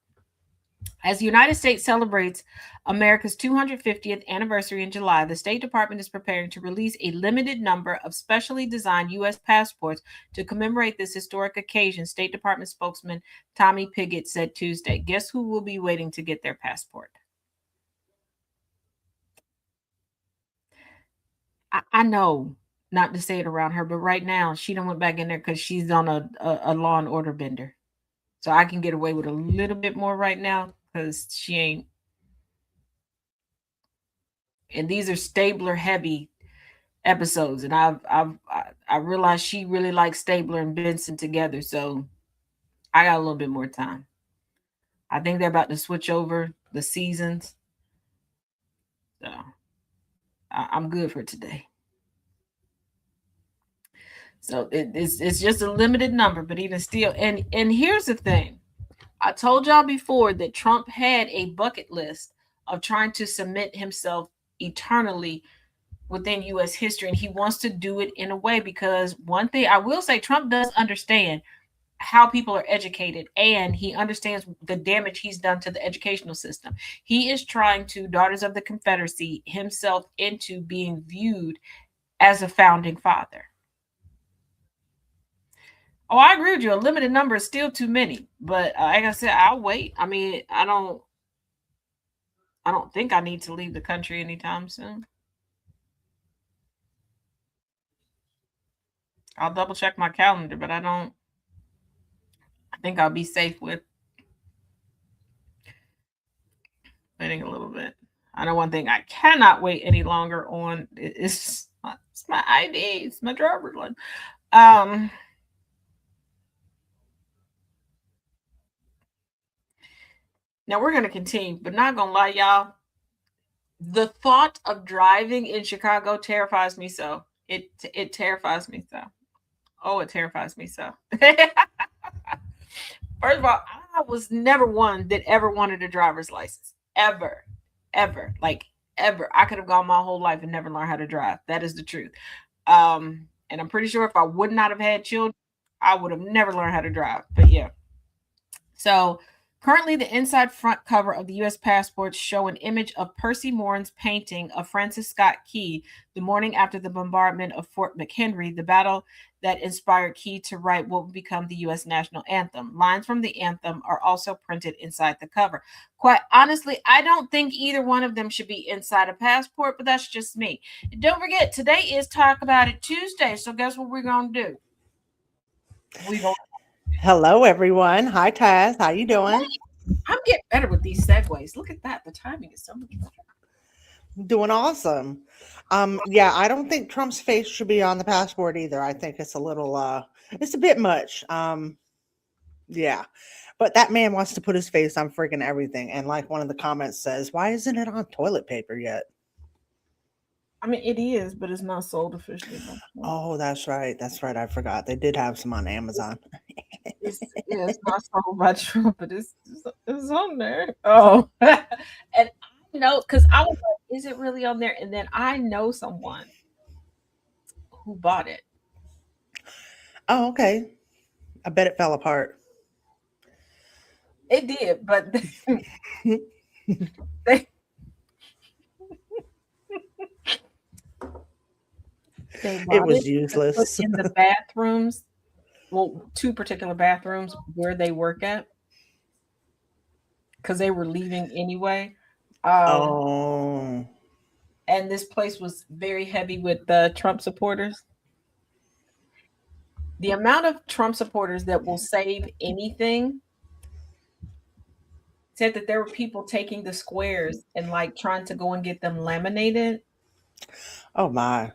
As the United States celebrates America's 250th anniversary in July, the State Department is preparing to release a limited number of specially designed U.S. passports to commemorate this historic occasion, State Department spokesman Tommy Pigott said Tuesday. Guess who will be waiting to get their passport? I know not to say it around her, but right now she done went back in there because she's on a Law and Order bender. So I can get away with a little bit more right now because she ain't. And these are Stabler heavy episodes, and I realized she really likes Stabler and Benson together, so I got a little bit more time. I think they're about to switch over the seasons, so I'm good for today. So it's just a limited number, but even still, and here's the thing: I told y'all before that Trump had a bucket list of trying to cement himself eternally within U.S. history, and he wants to do it in a way because one thing I will say, Trump does understand how people are educated, and he understands the damage he's done to the educational system. He is trying to Daughters of the Confederacy himself into being viewed as a founding father. Oh, I agree with you. A limited number is still too many, but like I said, I'll wait. I mean, I don't think I need to leave the country anytime soon. I'll double check my calendar, but I think I'll be safe with waiting a little bit. I know one thing I cannot wait any longer on is it's my ID, it's my driver's license. Now we're gonna continue, but not gonna lie, y'all. The thought of driving in Chicago terrifies me so. It terrifies me so. Oh, it terrifies me so. First of all, I was never one that ever wanted a driver's license. Ever. Like ever. I could have gone my whole life and never learned how to drive. That is the truth. And I'm pretty sure if I would not have had children, I would have never learned how to drive. But yeah. So currently, the inside front cover of the U.S. passports show an image of Percy Morin's painting of Francis Scott Key the morning after the bombardment of Fort McHenry, the battle that inspired Key to write what would become the U.S. national anthem. Lines from the anthem are also printed inside the cover. Quite honestly, I don't think either one of them should be inside a passport, but that's just me. And don't forget, today is Talk About It Tuesday, so guess what we're going to do? We're going Hello, everyone. Hi, Taz. How you doing? I'm getting better with these segues. Look at that. The timing is so much better. Doing awesome. Yeah, I don't think Trump's face should be on the passport either. I think it's a little it's a bit much. Yeah. But that man wants to put his face on freaking everything. And like one of the comments says, why isn't it on toilet paper yet? I mean, it is, but it's not sold officially. Oh, that's right. That's right. I forgot. They did have some on Amazon. It's not sold by Trump, but it's on there. Oh, and I know because I was like, is it really on there? And then I know someone who bought it. Oh, okay. I bet it fell apart. It did, but they it was useless in the bathrooms. Well, two particular bathrooms where they work at because they were leaving anyway. Oh, and this place was very heavy with the Trump supporters. The amount of Trump supporters that will save anything said that there were people taking the squares and like trying to go and get them laminated. Oh my.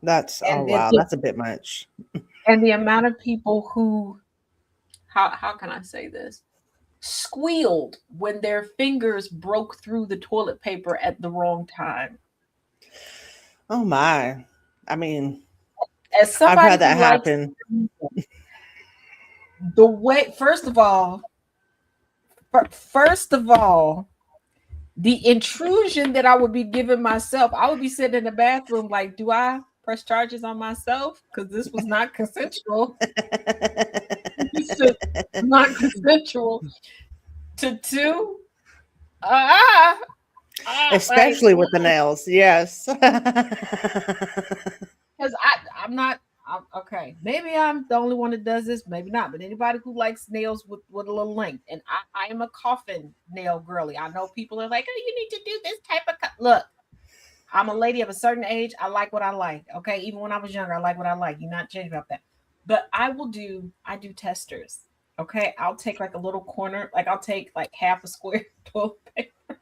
That's oh And then wow, that's a bit much. and the amount of people who how can I say this? Squealed when their fingers broke through the toilet paper at the wrong time. Oh my. I mean, As I've somebody had that who likes happen. the way, first of all, the intrusion that I would be giving myself, I would be sitting in the bathroom like, do I press charges on myself? Because this was not consensual. This is not consensual. To two, Especially with the nails. Yes. because I'm okay. Maybe I'm the only one that does this, maybe not. But anybody who likes nails with a little length, and I am a coffin nail girly. I know people are like, oh, you need to do this type of look. I'm a lady of a certain age. I like what I like. Okay, even when I was younger, I like what I like. You're not changing about that. But I do testers. Okay, I'll take like a little corner, like I'll take like half a square toilet paper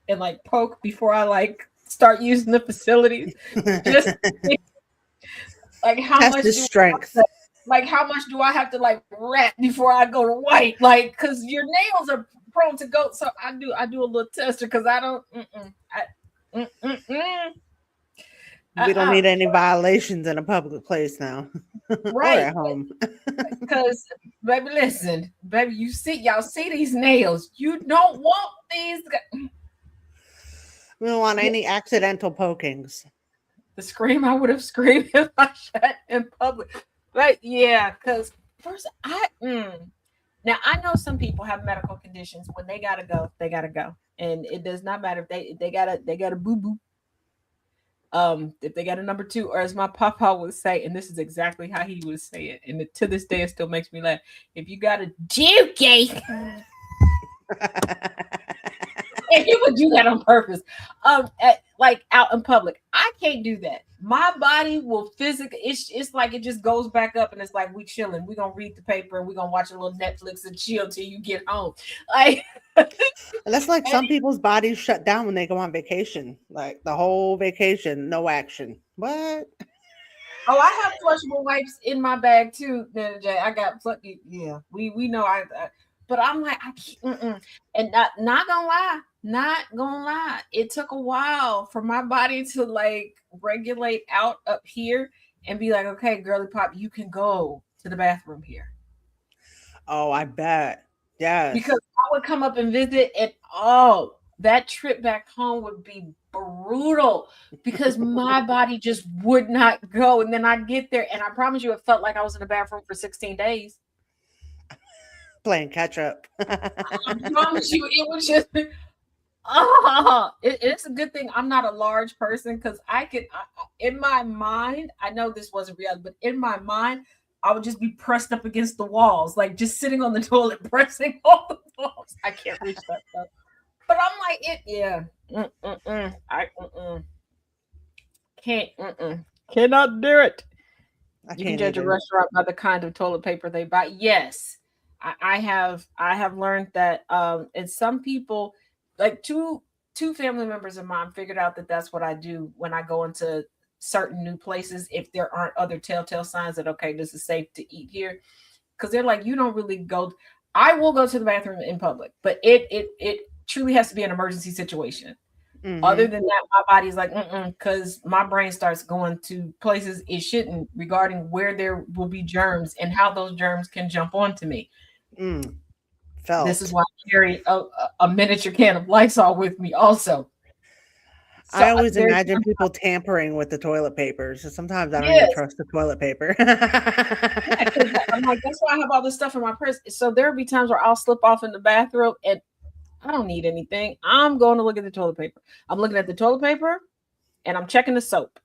and like poke before I like start using the facilities. Just like how Test much his strength. like how much do I have to like wrap before I go to white? Like, because your nails are prone to go. So I do a little tester because I don't. We don't need any violations in a public place now. Or Right. at home. Because baby, listen, baby, y'all see these nails. You don't want these. We don't want any accidental pokings. The scream I would have screamed if I shot in public. But yeah, because first now I know some people have medical conditions. When they gotta go, they gotta go. And it does not matter if they got a boo-boo. If they got a number two, or as my papa would say, and this is exactly how he would say it, and to this day it still makes me laugh. If you got a dookie, and he would do that on purpose. Like out in public, I can't do that. My body will physically. It's like it just goes back up, and it's like we chilling. We gonna read the paper, and we gonna watch a little Netflix and chill till you get home. Like And that's like some people's bodies shut down when they go on vacation. Like the whole vacation, no action. What? oh, I have flushable wipes in my bag too. Nana Jay. I got yeah. We know but I'm like I can't, and not gonna lie. It took a while for my body to like regulate out up here and be like, okay, girly pop, you can go to the bathroom here. Oh, I bet. Yes. Because I would come up and visit, and that trip back home would be brutal because my body just would not go. And then I'd get there, and I promise you, it felt like I was in the bathroom for 16 days. Playing catch up. I promise you, it was just, it's a good thing I'm not a large person because in my mind, I know this wasn't real, but in my mind, I would just be pressed up against the walls, like just sitting on the toilet, pressing on the walls. I can't reach that stuff. But I'm like, cannot do it. You can judge a restaurant by the kind of toilet paper they buy. Yes, I have learned that. And some people, like two family members of mine, figured out that that's what I do when I go into certain new places. If there aren't other telltale signs that okay, this is safe to eat here, because they're like, you don't really go. I will go to the bathroom in public, but it truly has to be an emergency situation. Mm-hmm. Other than that, my body's like, because my brain starts going to places it shouldn't regarding where there will be germs and how those germs can jump onto me. This is why I carry a miniature can of Lysol with me also. So I always imagine people tampering with the toilet paper. So sometimes I don't even trust the toilet paper. I'm like, that's why I have all this stuff in my purse. So there'll be times where I'll slip off in the bathroom and I don't need anything. I'm going to look at the toilet paper. I'm looking at the toilet paper and I'm checking the soap.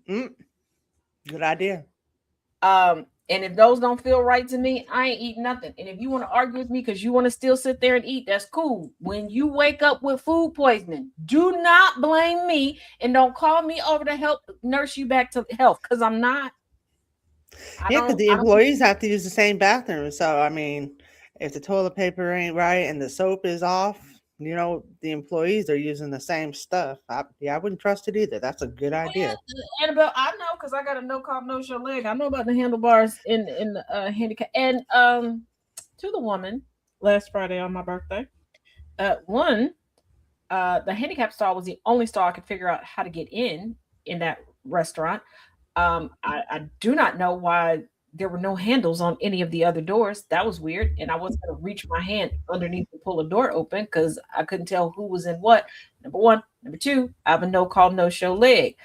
Good idea. And if those don't feel right to me, I ain't eating nothing. And if you want to argue with me because you want to still sit there and eat, that's cool. When you wake up with food poisoning, do not blame me and don't call me over to help nurse you back to health, because I'm not. Yeah, because the I don't. employees have to use the same bathroom. So, I mean, if the toilet paper ain't right and the soap is off, the employees are using the same stuff. I wouldn't trust it either. That's a good idea. Annabelle, I know because I got a no call, no show leg. I know about the handlebars in the handicap. And to the woman last Friday on my birthday, the handicap stall was the only stall I could figure out how to get in that restaurant. I do not know why there were no handles on any of the other doors. That was weird. And I wasn't going to reach my hand underneath to pull a door open because I couldn't tell who was in what. Number one. Number two, I have a no call, no show leg.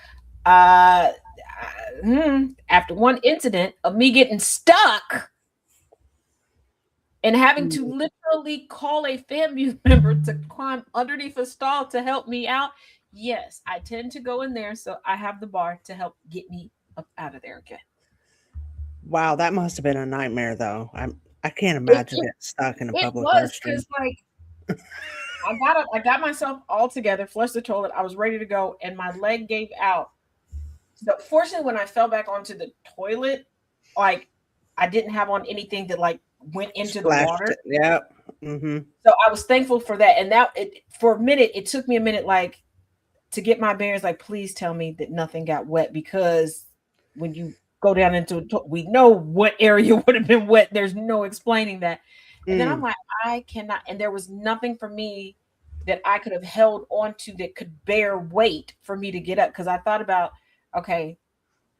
Uh, After one incident of me getting stuck and having to literally call a family member to climb underneath a stall to help me out, yes, I tend to go in there. So I have the bar to help get me up out of there again. Wow, that must have been a nightmare, though. I can't It, imagine getting stuck in a it public was restroom. because like I got myself all together, flushed the toilet, I was ready to go, and my leg gave out. So fortunately, when I fell back onto the toilet, like I didn't have on anything that like went into the Splashed water. it. Yep. Mm-hmm. So I was thankful for that. And for a minute, it took me a minute, like to get my bearings. Like, please tell me that nothing got wet, because when you go down into we know what area would have been wet. There's no explaining that. And then I'm like, I cannot. And there was nothing for me that I could have held onto that could bear weight for me to get up. Because I thought about, okay,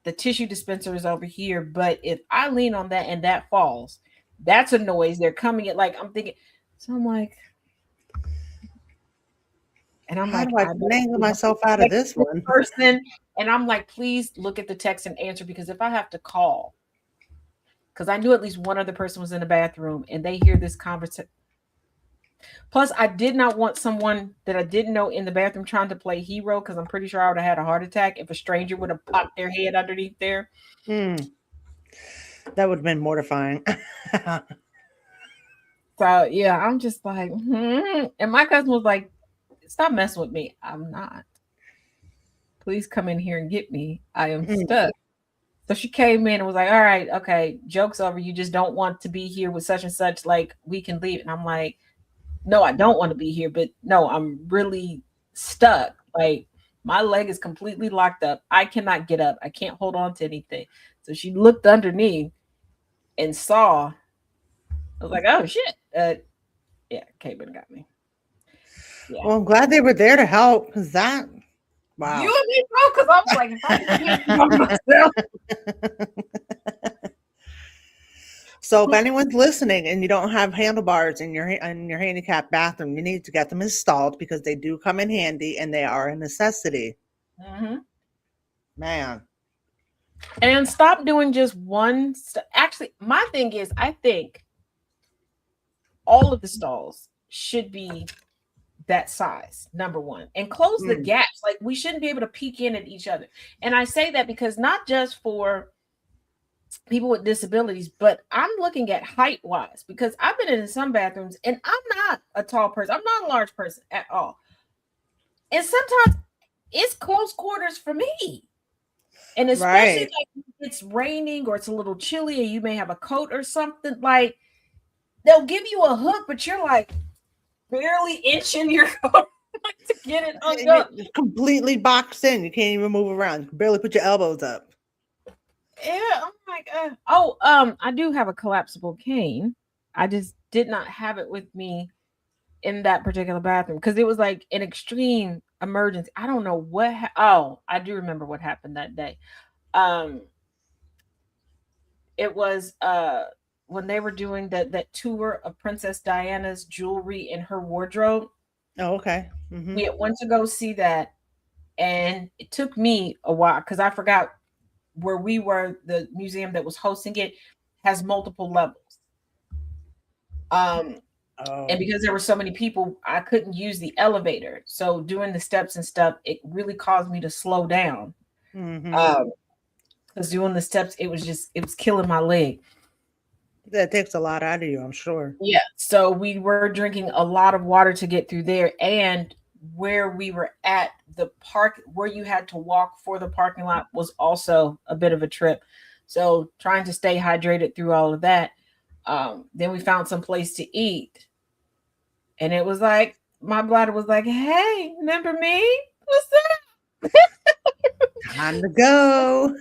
the tissue dispenser is over here, but if I lean on that and that falls, that's a noise. They're coming at, like, I'm thinking. So I'm like, and I'm How like, do I I dangle myself out of this one? person, and I'm like, please look at the text and answer, because if I have to call, because I knew at least one other person was in the bathroom and they hear this conversation. Plus, I did not want someone that I didn't know in the bathroom trying to play hero, because I'm pretty sure I would have had a heart attack if a stranger would have popped their head underneath there. That would have been mortifying. So yeah, I'm just like, and my cousin was like, stop messing with me. I'm not. Please come in here and get me. I am stuck. So she came in and was like, all right, okay, joke's over. You just don't want to be here with such and such. Like, we can leave. And I'm like, no, I don't want to be here, but no, I'm really stuck. Like, my leg is completely locked up. I cannot get up. I can't hold on to anything. So she looked underneath and saw. I was like, oh shit. Yeah, Caitlin got me. Yeah. Well, I'm glad they were there to help, because that, wow. You and me, bro, because I was like, if I can get it by myself. So if anyone's listening and you don't have handlebars in your handicap bathroom, you need to get them installed, because they do come in handy and they are a necessity. Mm-hmm. Man. And stop doing just one. Actually, my thing is, I think all of the stalls should be that size, number one, and close the gaps. Like, we shouldn't be able to peek in at each other. And I say that because not just for people with disabilities, but I'm looking at height wise, because I've been in some bathrooms and I'm not a tall person. I'm not a large person at all. And sometimes it's close quarters for me. And especially like if it's raining or it's a little chilly and you may have a coat or something, like they'll give you a hook, but you're like barely inching your coat to get it undone. Completely boxed in. You can't even move around. You can barely put your elbows up. Yeah, I'm like, I do have a collapsible cane. I just did not have it with me in that particular bathroom because it was like an extreme emergency. I don't know what. I do remember what happened that day. It was when they were doing that tour of Princess Diana's jewelry and her wardrobe. Oh, okay. We went to go see that, and it took me a while because I forgot where we were. The museum that was hosting it has multiple levels. And because there were so many people, I couldn't use the elevator. So doing the steps and stuff, it really caused me to slow down. because doing the steps, it was killing my leg. That takes a lot out of you, I'm sure. Yeah. So we were drinking a lot of water to get through there. And where we were at, the park where you had to walk for the parking lot was also a bit of a trip. So trying to stay hydrated through all of that. Then we found some place to eat. And it was like, my bladder was like, hey, remember me? What's up? Time to go.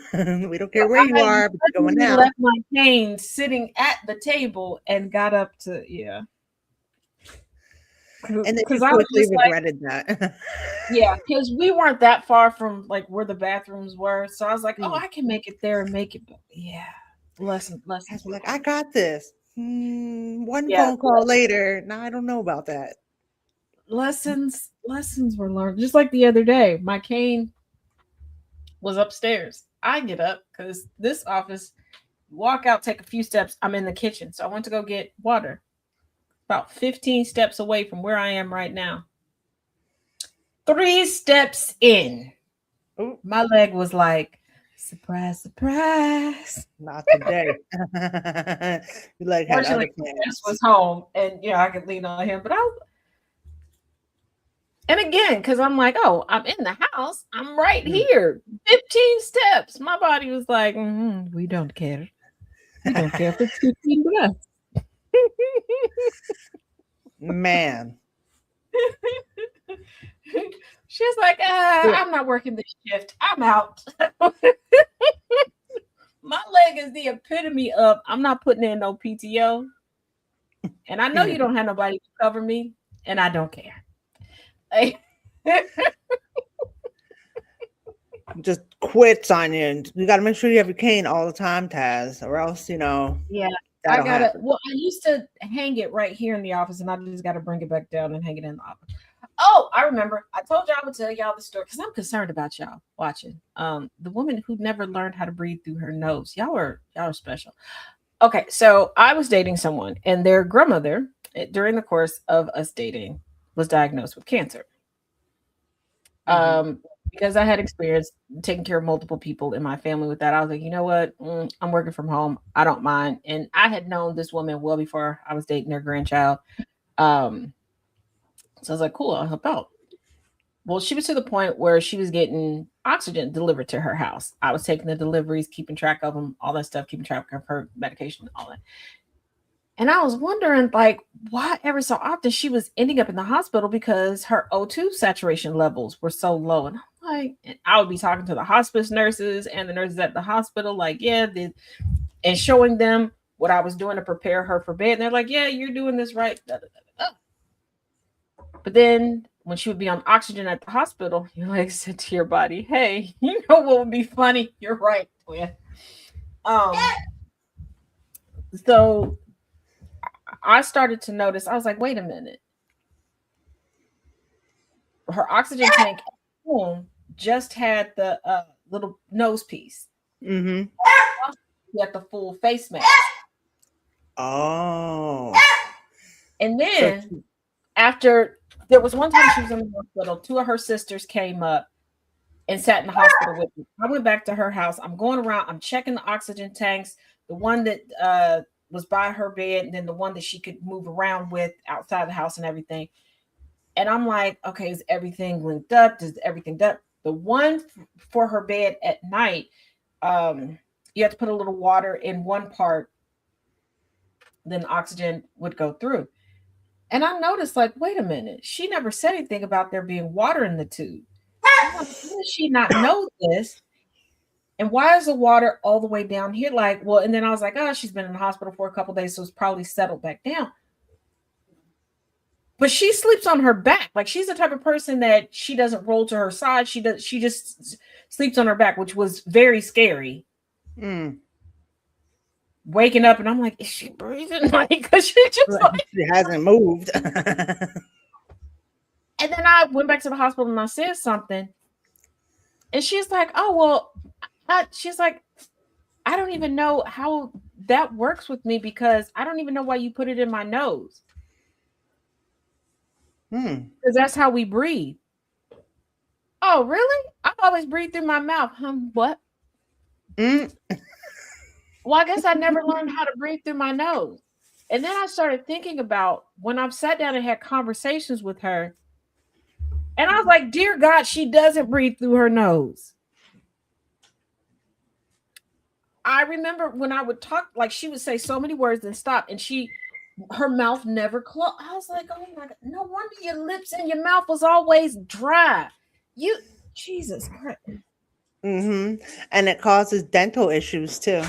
We don't care where you are, but you're going now. Left my cane sitting at the table and got up to, yeah. And then you Because I was quickly just like, regretted that. yeah, because we weren't that far from like where the bathrooms were. So I was like, oh, Mm. I can make it there and make it. But yeah, lessons. I was like, I got this. One Yeah. phone call later. Now I don't know about that. Lessons were learned. Just like the other day, my cane was upstairs. I get up because this office, walk out, take a few steps. I'm in the kitchen. So I went to go get water. About 15 steps away from where I am right now. 3 steps in, Ooh, my leg was like, surprise, surprise. not today. You like had other Fortunately, plans. Jess was home, and I could lean on him. But and again, because I'm like, oh, I'm in the house, I'm right here, 15 steps. My body was like, we don't care. We don't care if it's 15 breaths. Man. She's like, I'm not working this shift. I'm out. My leg is the epitome of I'm not putting in no PTO. And I know you don't have nobody to cover me, and I don't care. Just quits on you. And you got to make sure you have your cane all the time, Taz, or else, Yeah. I that'll gotta. happen. Well, I used to hang it right here in the office, and I just got to bring it back down and hang it in the office. Oh, I remember. I told y'all I would tell y'all the story because I'm concerned about y'all watching. The woman who never learned how to breathe through her nose. Y'all are special. Okay, so I was dating someone, and their grandmother, during the course of us dating, was diagnosed with cancer. Because I had experience taking care of multiple people in my family with that, I was like, you know what? I'm working from home. I don't mind. And I had known this woman well before I was dating their grandchild. So I was like, cool, I'll help out. Well, she was to the point where she was getting oxygen delivered to her house. I was taking the deliveries, keeping track of them, all that stuff, keeping track of her medication, all that. And I was wondering, like, why every so often she was ending up in the hospital because her O2 saturation levels were so low. And I'm like, and I would be talking to the hospice nurses and the nurses at the hospital, like, and showing them what I was doing to prepare her for bed. And they're like, yeah, you're doing this right. But then when she would be on oxygen at the hospital, you like said to your body, hey, you know what would be funny? You're right, twin. So I started to notice, I was like, wait a minute. Her oxygen tank at home just had the little nose piece. Mm-hmm. She had the full face mask. Oh. And then after, there was one time she was in the hospital, 2 of her sisters came up and sat in the hospital with me. I went back to her house. I'm going around, I'm checking the oxygen tanks, the one that was by her bed, and then the one that she could move around with outside the house and everything. And I'm like, okay, is everything linked up? Does everything done? The one for her bed at night, you have to put a little water in one part, then the oxygen would go through. And I noticed, like, wait a minute, she never said anything about there being water in the tube. I'm like, how does she not know this? And why is the water all the way down here? Like, well, and then I was like, oh, she's been in the hospital for a couple of days, so it's probably settled back down. But she sleeps on her back. Like, she's the type of person that she doesn't roll to her side. She just sleeps on her back, which was very scary. Waking up and I'm like, is she breathing? Like, because she just like, she hasn't moved. And then I went back to the hospital and I said something. And she's like, oh, well, she's like, I don't even know how that works with me because I don't even know why you put it in my nose. Because that's how we breathe. Oh, really? I've always breathed through my mouth. What? Mm. Well, I guess I never learned how to breathe through my nose. And then I started thinking about when I've sat down and had conversations with her, and I was like, dear God, she doesn't breathe through her nose. I remember when I would talk, like she would say so many words and stop, and her mouth never closed. I was like, oh my God, no wonder your lips and your mouth was always dry. You, Jesus Christ. Mm-hmm. And it causes dental issues too.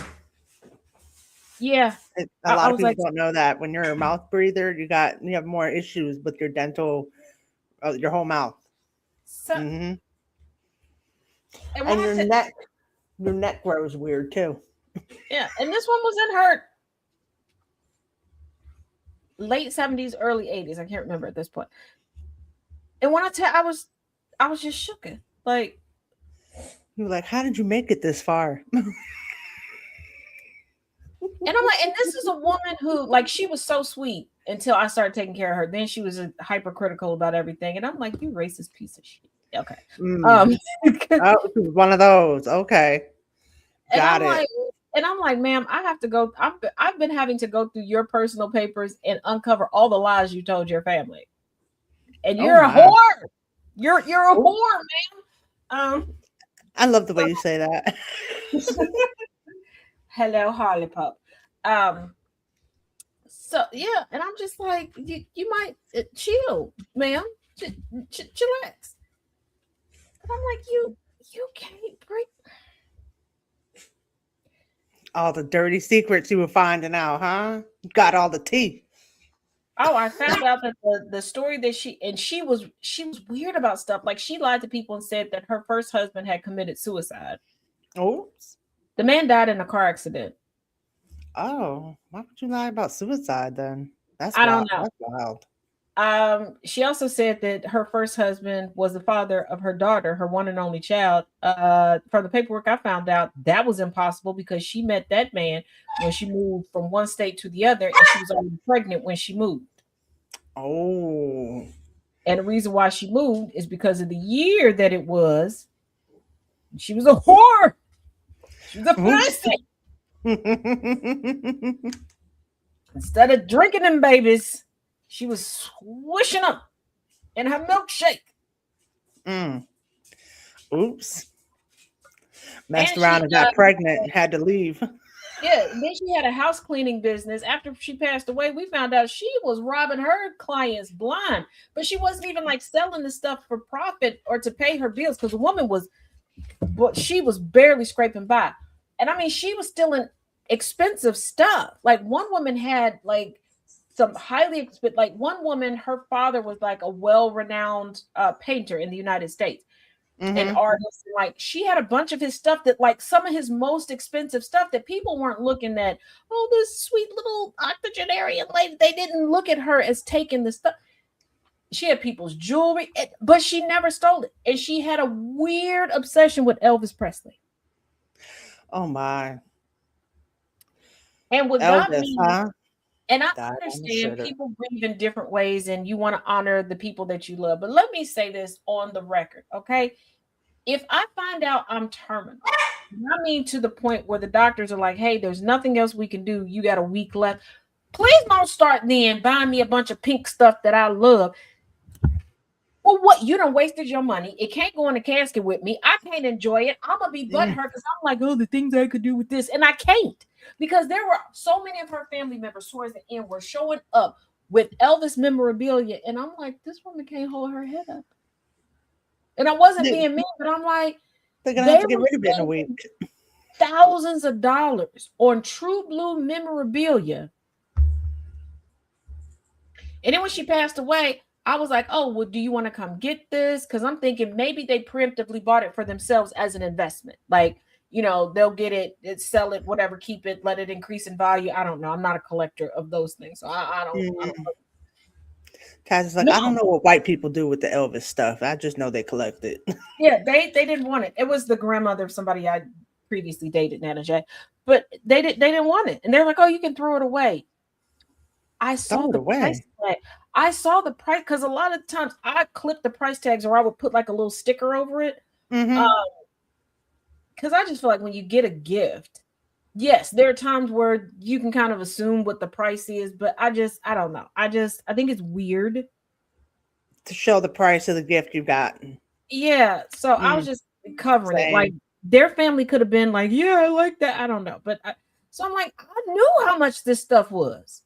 Yeah. A lot I of was people like, don't know that when you're a mouth breather, you have more issues with your dental, your whole mouth. so, Hmm. and when And I said, your neck grows weird too. yeah, and this one was in her late 70s, early 80s. I can't remember at this point. And when I was just shooken. Like, You're like, how did you make it this far? and I'm like, and this is a woman who, like, she was so sweet until I started taking care of her. Then she was hypercritical about everything. And I'm like, you racist piece of shit. Okay. Mm. Um, Oh, this is one of those. Okay, and got it. I'm like, ma'am, I have to go. I've been having to go through your personal papers and uncover all the lies you told your family. And Oh you're a my. whore. You're a Oh, whore, ma'am. I love the way you say that. Hello, Holly Pop. Um, so yeah, and I'm just like, you might chill, ma'am, chillax. And I'm like, you can't break. All the dirty secrets you were finding out, huh? You got all the tea. Oh, I found out that the story that she was weird about stuff. Like she lied to people and said that her first husband had committed suicide. Oops. The man died in a car accident. Oh, why would you lie about suicide then? That's I don't wild. know. That's wild. She also said that her first husband was the father of her daughter, her one and only child. From the paperwork I found out, that was impossible because she met that man when she moved from one state to the other, and she was already pregnant when she moved. Oh. And the reason why she moved is because of the year that it was. She was a whore. She was a Oops. pussy. Instead of drinking them babies, she was swishing them in her milkshake. Mm. Oops. Messed And around and got pregnant and had to leave. yeah, then she had a house cleaning business. After she passed away, we found out she was robbing her clients blind, but she wasn't even like selling the stuff for profit or to pay her bills because the woman was, but she was barely scraping by. And I mean, she was stealing expensive stuff. Like one woman had like some highly expensive, like one woman, her father was like a well-renowned painter in the United States, an Mm-hmm. artist. Like she had a bunch of his stuff that, like some of his most expensive stuff that people weren't looking at. Oh, this sweet little octogenarian lady. They didn't look at her as taking the stuff. She had people's jewelry, but she never stole it. And she had a weird obsession with Elvis Presley. Oh my. And what got Elvis, me, huh? and I Died on the understand shitter. people grieve in different ways and you want to honor the people that you love. But let me say this on the record, okay? If I find out I'm terminal, I mean to the point where the doctors are like, hey, there's nothing else we can do. You got a week left. Please don't start then buying me a bunch of pink stuff that I love. Well, what? You done wasted your money. It can't go in a casket with me. I can't enjoy it. I'm gonna be butthurt Mm. because I'm like, oh, the things I could do with this, and I can't because there were so many of her family members towards the end were showing up with Elvis memorabilia, and I'm like, this woman can't hold her head up. And I wasn't They- being mean, but I'm like, They're gonna have they to get were rid of it in a spending week. thousands of dollars on true blue memorabilia. And then when she passed away, I was like, oh, well, do you want to come get this? Because I'm thinking maybe they preemptively bought it for themselves as an investment. Like, they'll get it, sell it, whatever, keep it, let it increase in value. I don't know. I'm not a collector of those things. So I don't Mm. know. Kaz is like, I don't No, know what white people do with the Elvis stuff. I just know they collect it. yeah, they didn't want it. It was the grandmother of somebody I previously dated, Nana J. But they didn't want it. And they're like, oh, you can throw it away. I saw Throw it the price away. tag. I saw the price because a lot of times I clip the price tags or I would put like a little sticker over it. Uh, Mm-hmm. because I just feel like when you get a gift, yes, there are times where you can kind of assume what the price is, but I don't know. I think it's weird. To show the price of the gift you got. Yeah. So I was just covering it. Like Same. their family could have been like, yeah, I like that. I don't know. But so I'm like, I knew how much this stuff was.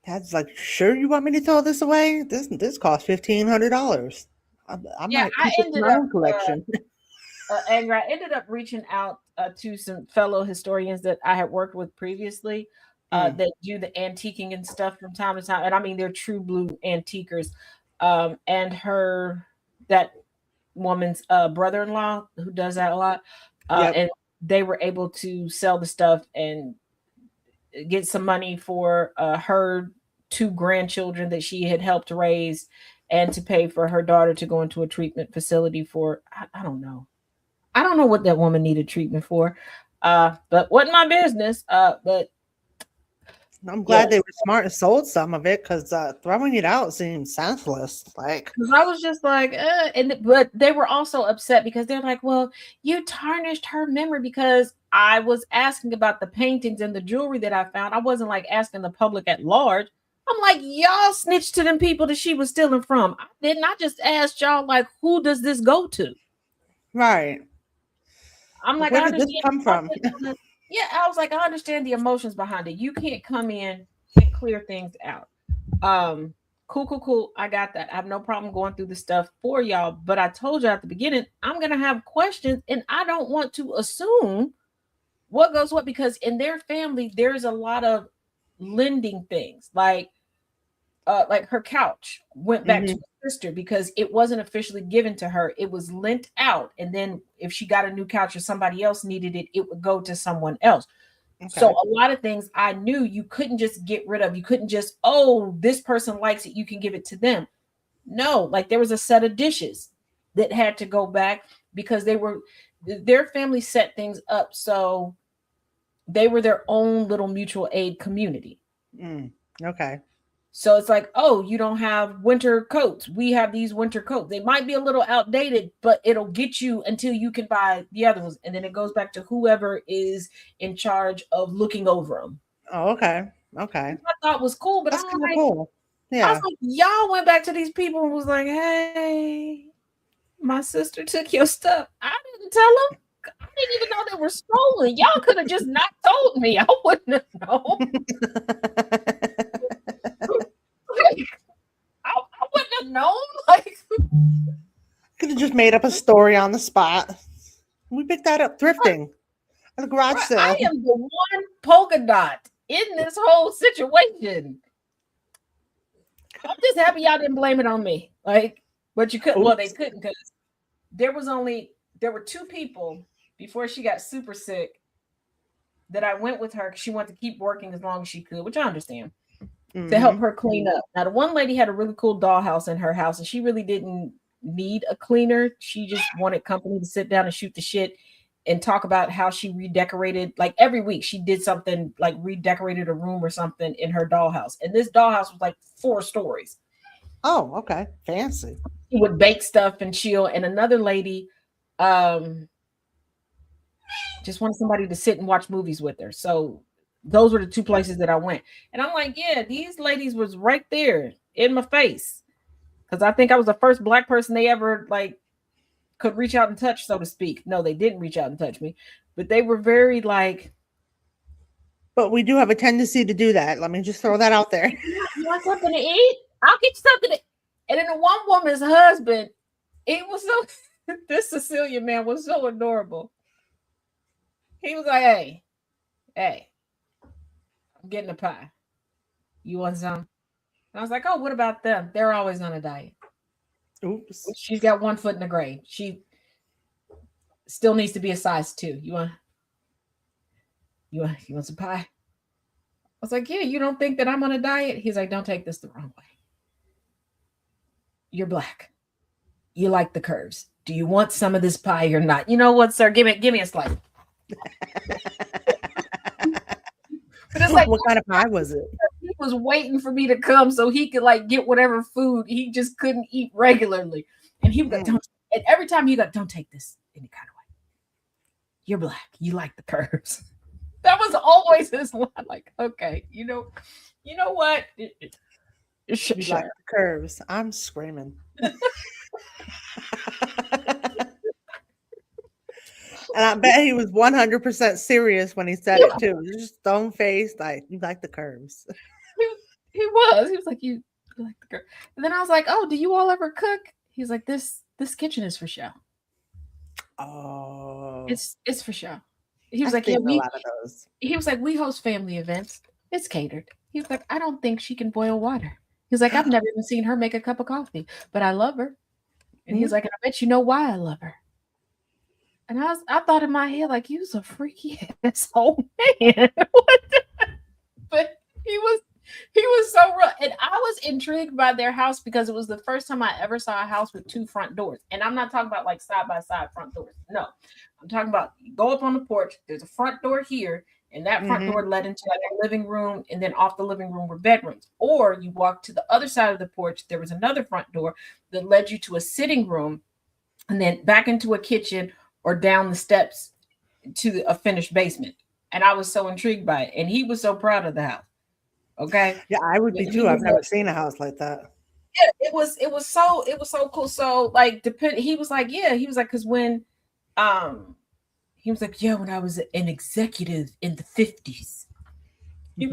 Dad's like, sure you want me to throw this away? This costs $1,500. I Yeah, might I keep it in ended my up own collection. Anger. I ended up reaching out to some fellow historians that I had worked with previously that do the antiquing and stuff from time to time. And I mean, they're true blue antiquers. And that woman's brother-in-law who does that a lot. Yep. And they were able to sell the stuff and get some money for her 2 grandchildren that she had helped raise and to pay for her daughter to go into a treatment facility for, I don't know. I don't know what that woman needed treatment for, but wasn't my business. But I'm glad they were smart and sold some of it because throwing it out seems senseless. Like, because I was just like, but they were also upset because they're like, well, you tarnished her memory because I was asking about the paintings and the jewelry that I found. I wasn't like asking the public at large. I'm like, y'all snitched to them people that she was stealing from. I didn't. I just asked y'all, like, who does this go to? right. I'm like, Where I did this understand. come from? Yeah, I was like, I understand the emotions behind it. You can't come in and clear things out. Cool. I got that. I have no problem going through the stuff for y'all. But I told you at the beginning, I'm gonna have questions, and I don't want to assume what goes what because in their family, there's a lot of lending things. Like her couch went back to her sister because it wasn't officially given to her. It was lent out. And then if she got a new couch or somebody else needed it, it would go to someone else. Okay. So a lot of things I knew you couldn't just get rid of. You couldn't just, oh, this person likes it, you can give it to them. No, like there was a set of dishes that had to go back because their family set things up so they were their own little mutual aid community. Okay. So it's like, oh, you don't have winter coats. We have these winter coats. They might be a little outdated, but it'll get you until you can buy the other ones. And then it goes back to whoever is in charge of looking over them. Oh, okay. Okay. I thought was cool, but That's I'm kind of like, cool. I Yeah. was like, y'all went back to these people and was like, hey, my sister took your stuff. I didn't tell them. I didn't even know they were stolen. Y'all could have just not told me. I wouldn't have known. I wouldn't have known. Like, Could have just made up a story on the spot. We picked that up thrifting at a garage sale. I am the one polka dot in this whole situation. I'm just happy y'all didn't blame it on me. Like, but you couldn't. Well, they couldn't because there were 2 people before she got super sick that I went with her because she wanted to keep working as long as she could, which I understand. To help her clean up. Now, the one lady had a really cool dollhouse in her house, and she really didn't need a cleaner. She just wanted company to sit down and shoot the shit and talk about how she redecorated. Like every week, she did something like redecorated a room or something in her dollhouse. And this dollhouse was like 4 stories. Oh, okay. Fancy. She would bake stuff and chill. And another lady just wanted somebody to sit and watch movies with her. So those were the 2 places that I went. And I'm like, yeah, these ladies was right there in my face. Because I think I was the first Black person they ever like could reach out and touch, so to speak. No, they didn't reach out and touch me. But they were very like. But we do have a tendency to do that. Let me just throw that out there. You want something to eat? I'll get you something to eat. And then the one woman's husband, it was so, this Sicilian man was so adorable. He was like, hey. I'm getting a pie. You want some? And I was like, oh, what about them? They're always on a diet. Oops. She's got 1 foot in the grave. She still needs to be a size 2. You want some pie? I was like, yeah, you don't think that I'm on a diet? He's like, don't take this the wrong way. You're Black. You like the curves. Do you want some of this pie or not? You know what, sir? Give me a slice. But it's like, what kind of pie was it? He was waiting for me to come so he could like get whatever food he just couldn't eat regularly. And he would go, and every time he go, don't take this. any kind of way. You're black. You like the curves. That was always his line. Like, okay, you know what? You like the curves. I'm screaming. And I bet he was 100% serious when he said it too. He was just stone faced, like you like the curves. He was. He was like, you like the curves. And then I was like, oh, do you all ever cook? He's like, this kitchen is for show. Oh, It's for show. He was I've like, yeah, seen a lot of those. he was like, we host family events. It's catered. He was like, I don't think she can boil water. He's like, I've never even seen her make a cup of coffee, but I love her. And he's like, and I bet you know why I love her. And I thought in my head, like, you was a freaky asshole man. But he was so real. And I was intrigued by their house because it was the first time I ever saw a house with two front doors. And I'm not talking about like side by side front doors. No, I'm talking about you go up on the porch. There's a front door here, and that front door led into like a living room, and then off the living room were bedrooms. Or you walk to the other side of the porch. There was another front door that led you to a sitting room, and then back into a kitchen or down the steps to a finished basement. And I was so intrigued by it. And he was so proud of the house. Okay. Yeah, I would be too. I've never seen a house like that. Yeah, it was so cool. So like he was like, yeah, he was like, because when he was like, yeah, when I was an executive in the 50s. He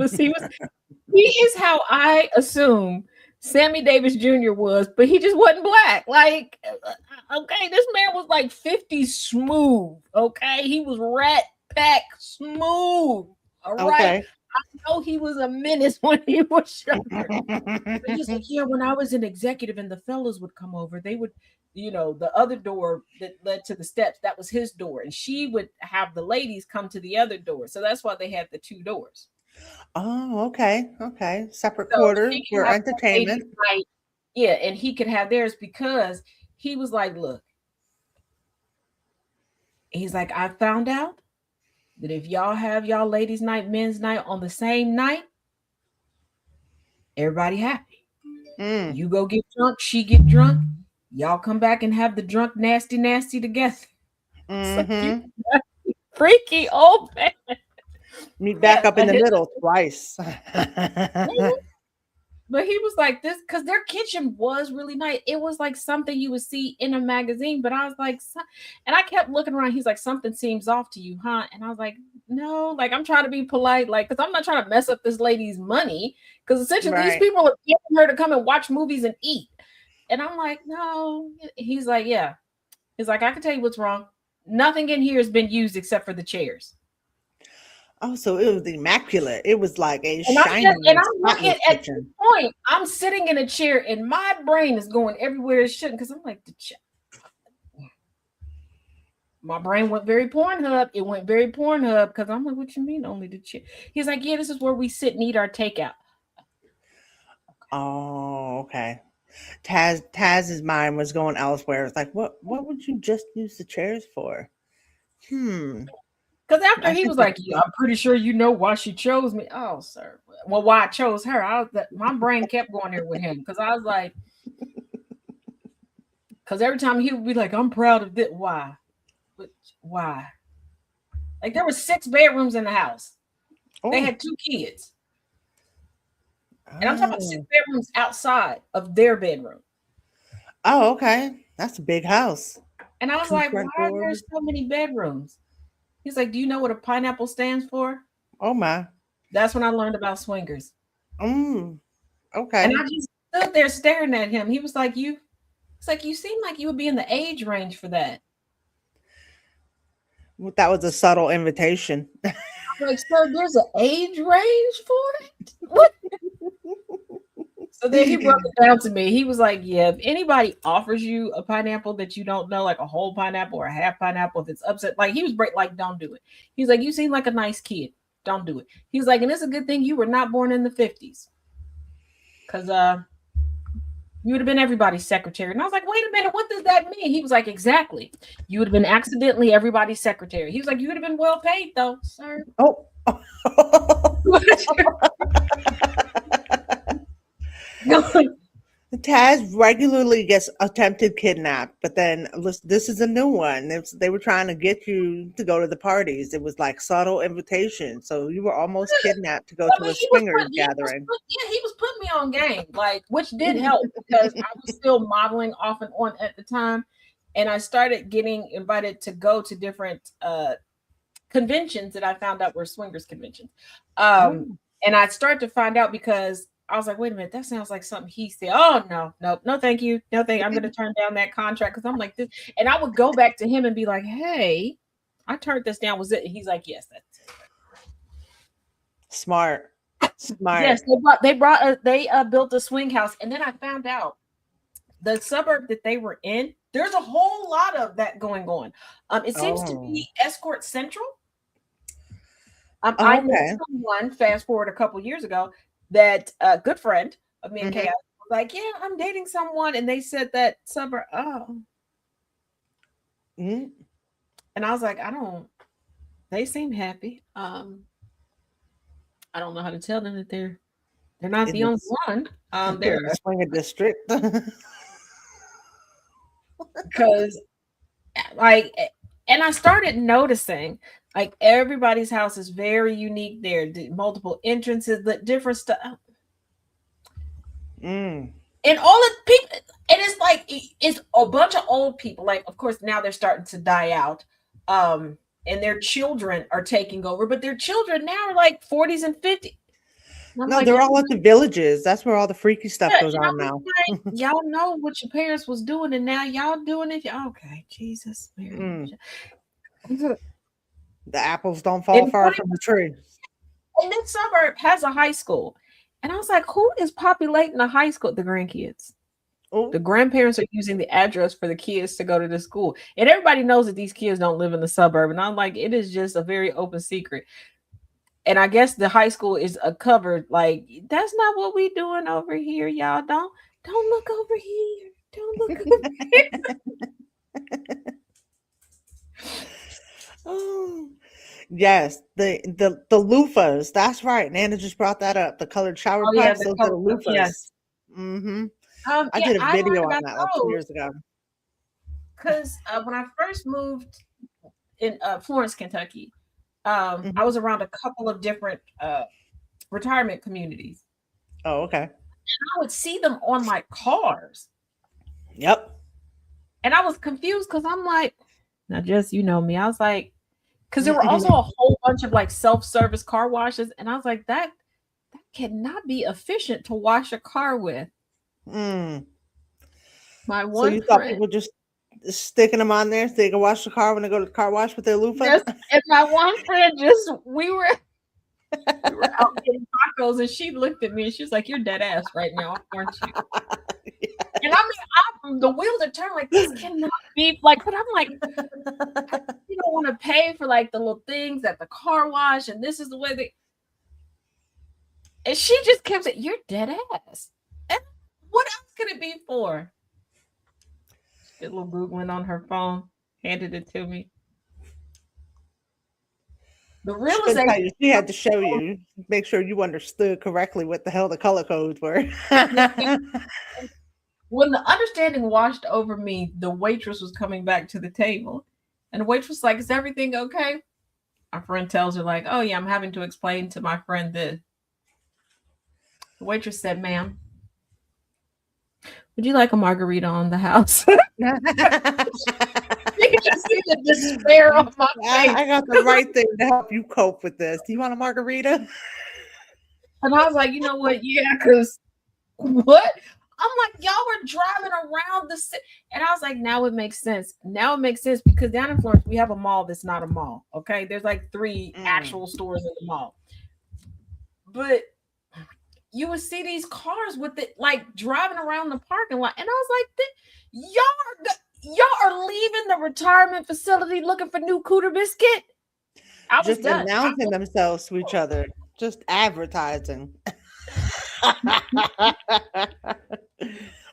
is how I assume Sammy Davis Jr. was, but he just wasn't black. Like, okay, this man was like 50 smooth. Okay, he was rat pack smooth. All right. Okay. I know he was a menace when he was younger. But he's like, yeah, when I was an executive and the fellas would come over, they would, the other door that led to the steps, that was his door. And she would have the ladies come to the other door. So that's why they had the two doors. Oh, okay. Okay. Separate quarters for entertainment. Yeah, and he could have theirs because he was like, look, he's like, I found out that if y'all have y'all ladies' night, men's night on the same night, everybody happy. You go get drunk, she get drunk, y'all come back and have the drunk nasty together. Like, freaky old man. Meet back up in the middle twice. But he was like this because their kitchen was really nice. It was like something you would see in a magazine. But I was like, and I kept looking around. He's like, something seems off to you, huh? And I was like, no, like I'm trying to be polite, like, because I'm not trying to mess up this lady's money. Because essentially these people are getting her to come and watch movies and eat. And I'm like, no. He's like, yeah. He's like, I can tell you what's wrong. Nothing in here has been used except for the chairs. Oh, so it was immaculate. It was like a shiny. And I'm looking at the point. I'm sitting in a chair and my brain is going everywhere it shouldn't because I'm like, my brain went very Pornhub. It went very Pornhub because I'm like, what you mean only the chair? He's like, yeah, this is where we sit and eat our takeout. Oh, okay. Taz's mind was going elsewhere. It's like, what would you just use the chairs for? Because after he was like, yeah, I'm pretty sure you know why she chose me. Oh, sir. Well, why I chose her. My brain kept going there with him because I was like, because every time he would be like, I'm proud of this. Why? But why? Like there were 6 bedrooms in the house. They had 2 kids. And I'm talking about 6 bedrooms outside of their bedroom. Oh, okay. That's a big house. And I was like, why are there so many bedrooms? He's like, do you know what a pineapple stands for? Oh, my. That's when I learned about swingers. Okay. And I just stood there staring at him. He was like, you seem like you would be in the age range for that. That was a subtle invitation. I'm like, so there's an age range for it? What? So then he broke it down to me. He was like, yeah, if anybody offers you a pineapple that you don't know, like a whole pineapple or a half pineapple, if it's upset, like he was like, don't do it. He's like, you seem like a nice kid. Don't do it. He's like, and it's a good thing you were not born in the 50s. Because you would have been everybody's secretary. And I was like, wait a minute, what does that mean? He was like, exactly. You would have been accidentally everybody's secretary. He was like, you would have been well paid though, sir. Oh. Taz regularly gets attempted kidnapped, but then listen, this is a new one. They were trying to get you to go to the parties. It was like subtle invitation, so you were almost kidnapped to go I to mean, a swingers gathering. he was putting me on game, like, which did help because I was still modeling off and on at the time, and I started getting invited to go to different conventions that I found out were swingers conventions. Oh. And I started to find out because I was like, wait a minute, that sounds like something he said. Oh no, thank you. No, thank you. I'm gonna turn down that contract because I'm like this. And I would go back to him and be like, hey, I turned this down. Was it? He's like, yes, that's it. Smart. Yes, they built a swing house, and then I found out the suburb that they were in. There's a whole lot of that going on. It seems to be Escort Central. I met someone, fast forward a couple years ago, that a good friend of me and Kay was like, yeah, I'm dating someone, and they said that suburb. And I was like, they seem happy. I don't know how to tell them that they're not the only one. They're in the swinger district. Because like, and I started noticing like everybody's house is very unique there, multiple entrances, different stuff. And all the people, and it's like it's a bunch of old people. Like, of course, now they're starting to die out. And their children are taking over, but their children now are like 40s and 50s. No, like, they're all at the villages. That's where all the freaky stuff goes on now. Like, y'all know what your parents was doing, and now y'all doing it. Okay, Jesus, Mary. The apples don't fall far from the tree. And this suburb has a high school, and I was like, "Who is populating the high school?" The grandkids. The grandparents are using the address for the kids to go to the school, and everybody knows that these kids don't live in the suburb. And I'm like, it is just a very open secret. And I guess the high school is covered. Like, that's not what we doing over here, y'all. Don't look over here. Don't look over here. Oh, yes, the loofahs. That's right. Nana just brought that up. The colored shower pipes. Those are the loofahs. Yes. I did a video on that like 2 years ago. Because when I first moved in Florence, Kentucky, I was around a couple of different retirement communities. Oh, okay. And I would see them on my cars. Yep. And I was confused because I'm like, now Jess, you know me. I was like, because there were also a whole bunch of like self-service car washes, and I was like, that cannot be efficient to wash a car with. My one. So you thought people just sticking them on there so they can wash the car when they go to the car wash with their loofah? Yes, and my one friend we were out getting tacos, and she looked at me and she was like, "You're dead ass right now, aren't you?" Yeah. And I mean, the wheels are turning like this cannot be like, but I'm like, you don't want to pay for like the little things at the car wash, and this is the way they. And she just kept saying, "You're dead ass." And what else could it be for? She did a little Googling on her phone, handed it to me. The realization she had to show you, make sure you understood correctly what the hell the color codes were. When the understanding washed over me, the waitress was coming back to the table, and the waitress was like, "Is everything okay?" Our friend tells her like, "Oh yeah, I'm having to explain to my friend this." The waitress said, "Ma'am, would you like a margarita on the house?" You can see the despair on my face. I got the right thing to help you cope with this. Do you want a margarita? And I was like, you know what? Yeah, because what? I'm like, y'all were driving around the city. And I was like, now it makes sense. Now it makes sense because down in Florence, we have a mall that's not a mall. Okay. There's like 3 actual stores in the mall. But you would see these cars with it like driving around the parking lot. And I was like, y'all are leaving the retirement facility looking for new cooter biscuit. I was just announcing themselves to each other, just advertising.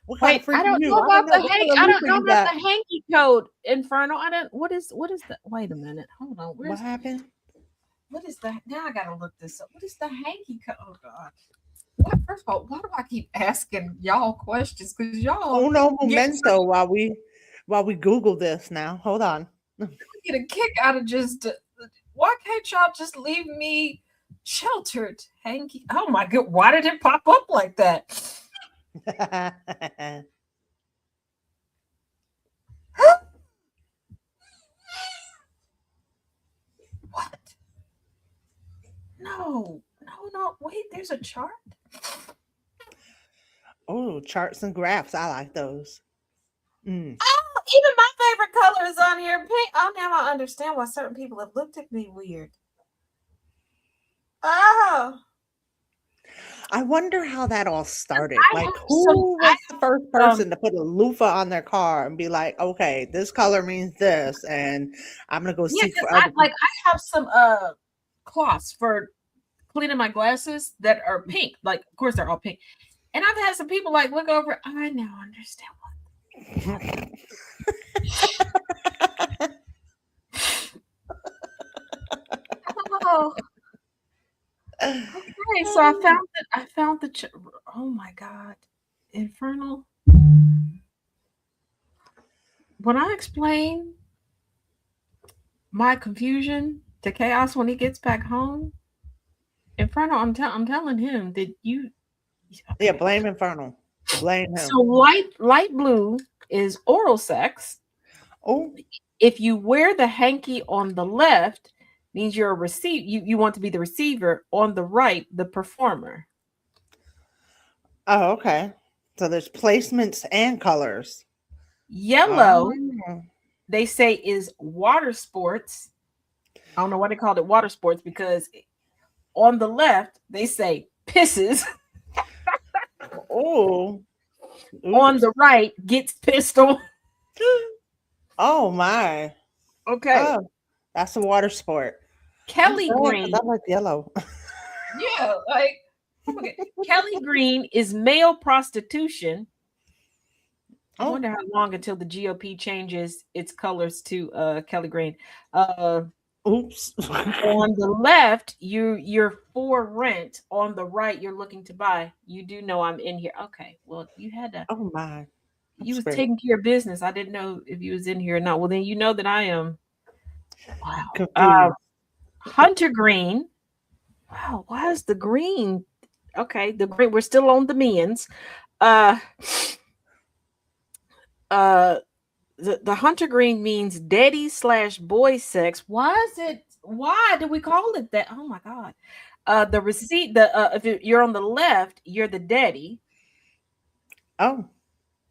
Wait, I don't know about the hanky code, Inferno. What is the wait a minute, hold on. What happened? What is that? Now I gotta look this up. What is the hanky code? Oh god. First of all, why do I keep asking y'all questions? Because y'all Uno get, momento while we Google this now. Hold on. get a kick out of just. Why can't y'all just leave me sheltered, hanky? Oh my god! Why did it pop up like that? What? No, no, no. Wait, there's a chart. Oh, charts and graphs. I like those. Mm. Oh, even my favorite color is on here. Pink. Oh, now I understand why certain people have looked at me weird. Oh, I wonder how that all started. I Like, have some. who I was the first um. person to put a loofah on their car and be like, okay, this color means this, and I'm gonna go Yeah, seek because for other people. I have some cloths for cleaning my glasses that are pink. Like, of course, they're all pink. And I've had some people like look over. I now understand what. Oh, okay. So I found it. I found the. Oh my god, Infernal. When I explain my confusion to Chaos when he gets back home, Infernal, I'm telling him that you. Yeah, Okay. blame Infernal. Blame him. So light blue is oral sex. Oh, If you wear the hanky on the left, means you're a you want to be the receiver. On the right, the performer. oh, okay. So there's placements and colors. Yellow, Oh, they say, is water sports. I don't know why they called it water sports because on the left, they say pisses. oh, On oops. the right, gets pissed on. Oh my. Okay. Oh, that's a water sport. I'm Kelly glad because Green. I like yellow. Yeah, like, okay. Kelly Green is male prostitution. I Oh, wonder how long until the GOP changes its colors to Kelly Green. Uh, oops. on the left, you're for rent. On the right, you're looking to buy. You do know I'm in here. Okay, well, you had to. Oh my. I'm You was scared. taking care of business. I didn't know if you was in here or not. Well, then you know that I am. Wow. Confused. Hunter Green. Wow. Why is the green? Okay, the green. We're still on the men's. Uh, uh, the hunter green means daddy slash boy sex. Why is it? Why do we call it that? Oh my god. The receipt. The if you're on the left, you're the daddy. Oh,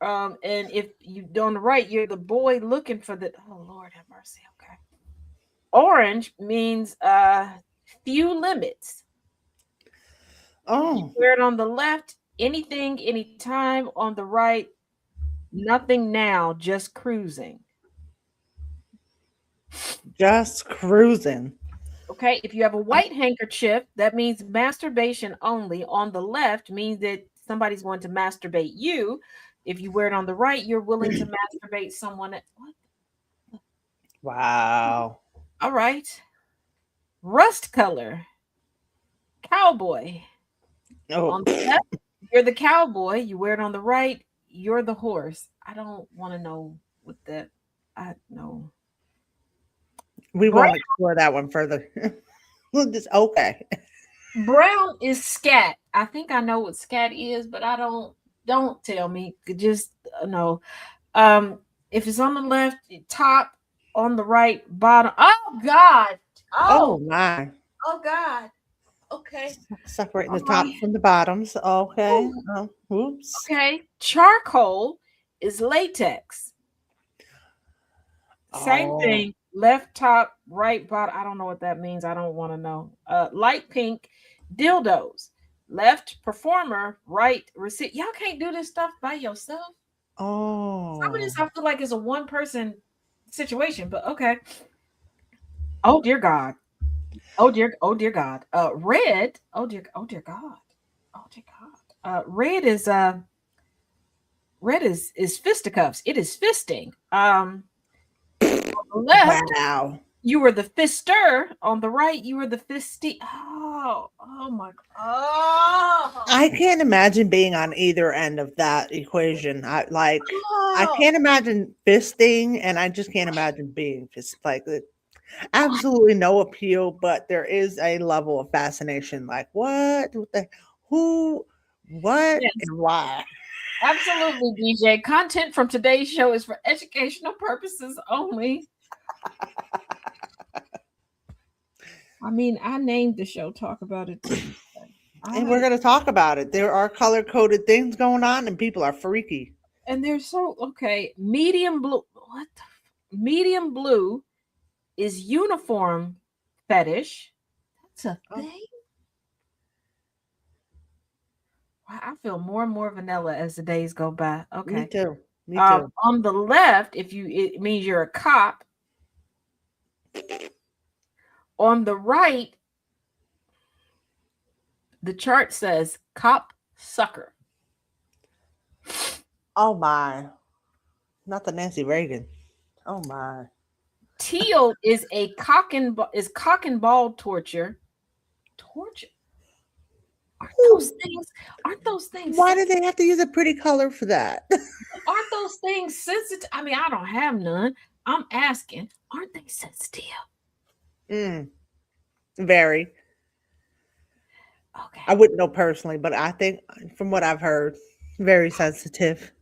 And if you on the right, you're the boy looking for the. Oh Lord, have mercy. Okay. Orange means few limits. You oh, wear it on the left, anything, anytime. On the right, nothing now, just cruising. just cruising. Okay, if you have a white handkerchief, that means masturbation only. On the left means that somebody's going to masturbate you. If you wear it on the right, you're willing to masturbate someone. What? Wow. All right. Rust color, cowboy. Oh, On the left, you're the cowboy. You wear it on the right, you're the horse. I don't want to know what that. I know. we Brown, won't explore that one further. We'll just okay. brown is scat. I think I know what scat is, but I don't. Don't tell me. Just no. Um, if it's on the left, top, on the right, bottom. Oh God. Oh Oh, my. oh God. Okay. Separating All the right. tops from the bottoms. Okay. Ooh, Oh, oops. okay. Charcoal is latex. Same Oh. thing. Left top, right bottom. I don't know what that means. I don't want to know. Light pink, dildos. Left performer, right receipt. Y'all can't do this stuff by yourself. Some of Oh. this I feel like it's a one person situation, but okay. Oh dear God. Oh dear God. Red. Oh dear God. Oh dear God. Red is fisticuffs. It is fisting. On the left, Wow. You were the fister on the right. You were the fisty. Oh my. Oh. I can't imagine being on either end of that equation. I Oh. can't imagine fisting, and I just can't imagine being fist like it. Absolutely no appeal, but there is a level of fascination. Like what the who, what, Yes, and why? absolutely, DJ. Content from today's show is for educational purposes only. I mean, I named the show Talk About It too. And we're gonna talk about it. There are color coded things going on, and people are freaky. And they're so okay. Medium blue. What? Medium blue is uniform fetish. That's a Oh. thing. Wow, I feel more and more vanilla as the days go by. Okay. Me too. Me too. On the left, it means you're a cop. On the right, the chart says cop sucker. Oh my. Not the Nancy Reagan. Oh my. Teal is cock and ball torture. Torture. Aren't those things Why do they have to use a pretty color for that? aren't those things sensitive? I mean, I don't have none. I'm asking, aren't they sensitive? Very. Okay. I wouldn't know personally, but I think from what I've heard, very sensitive.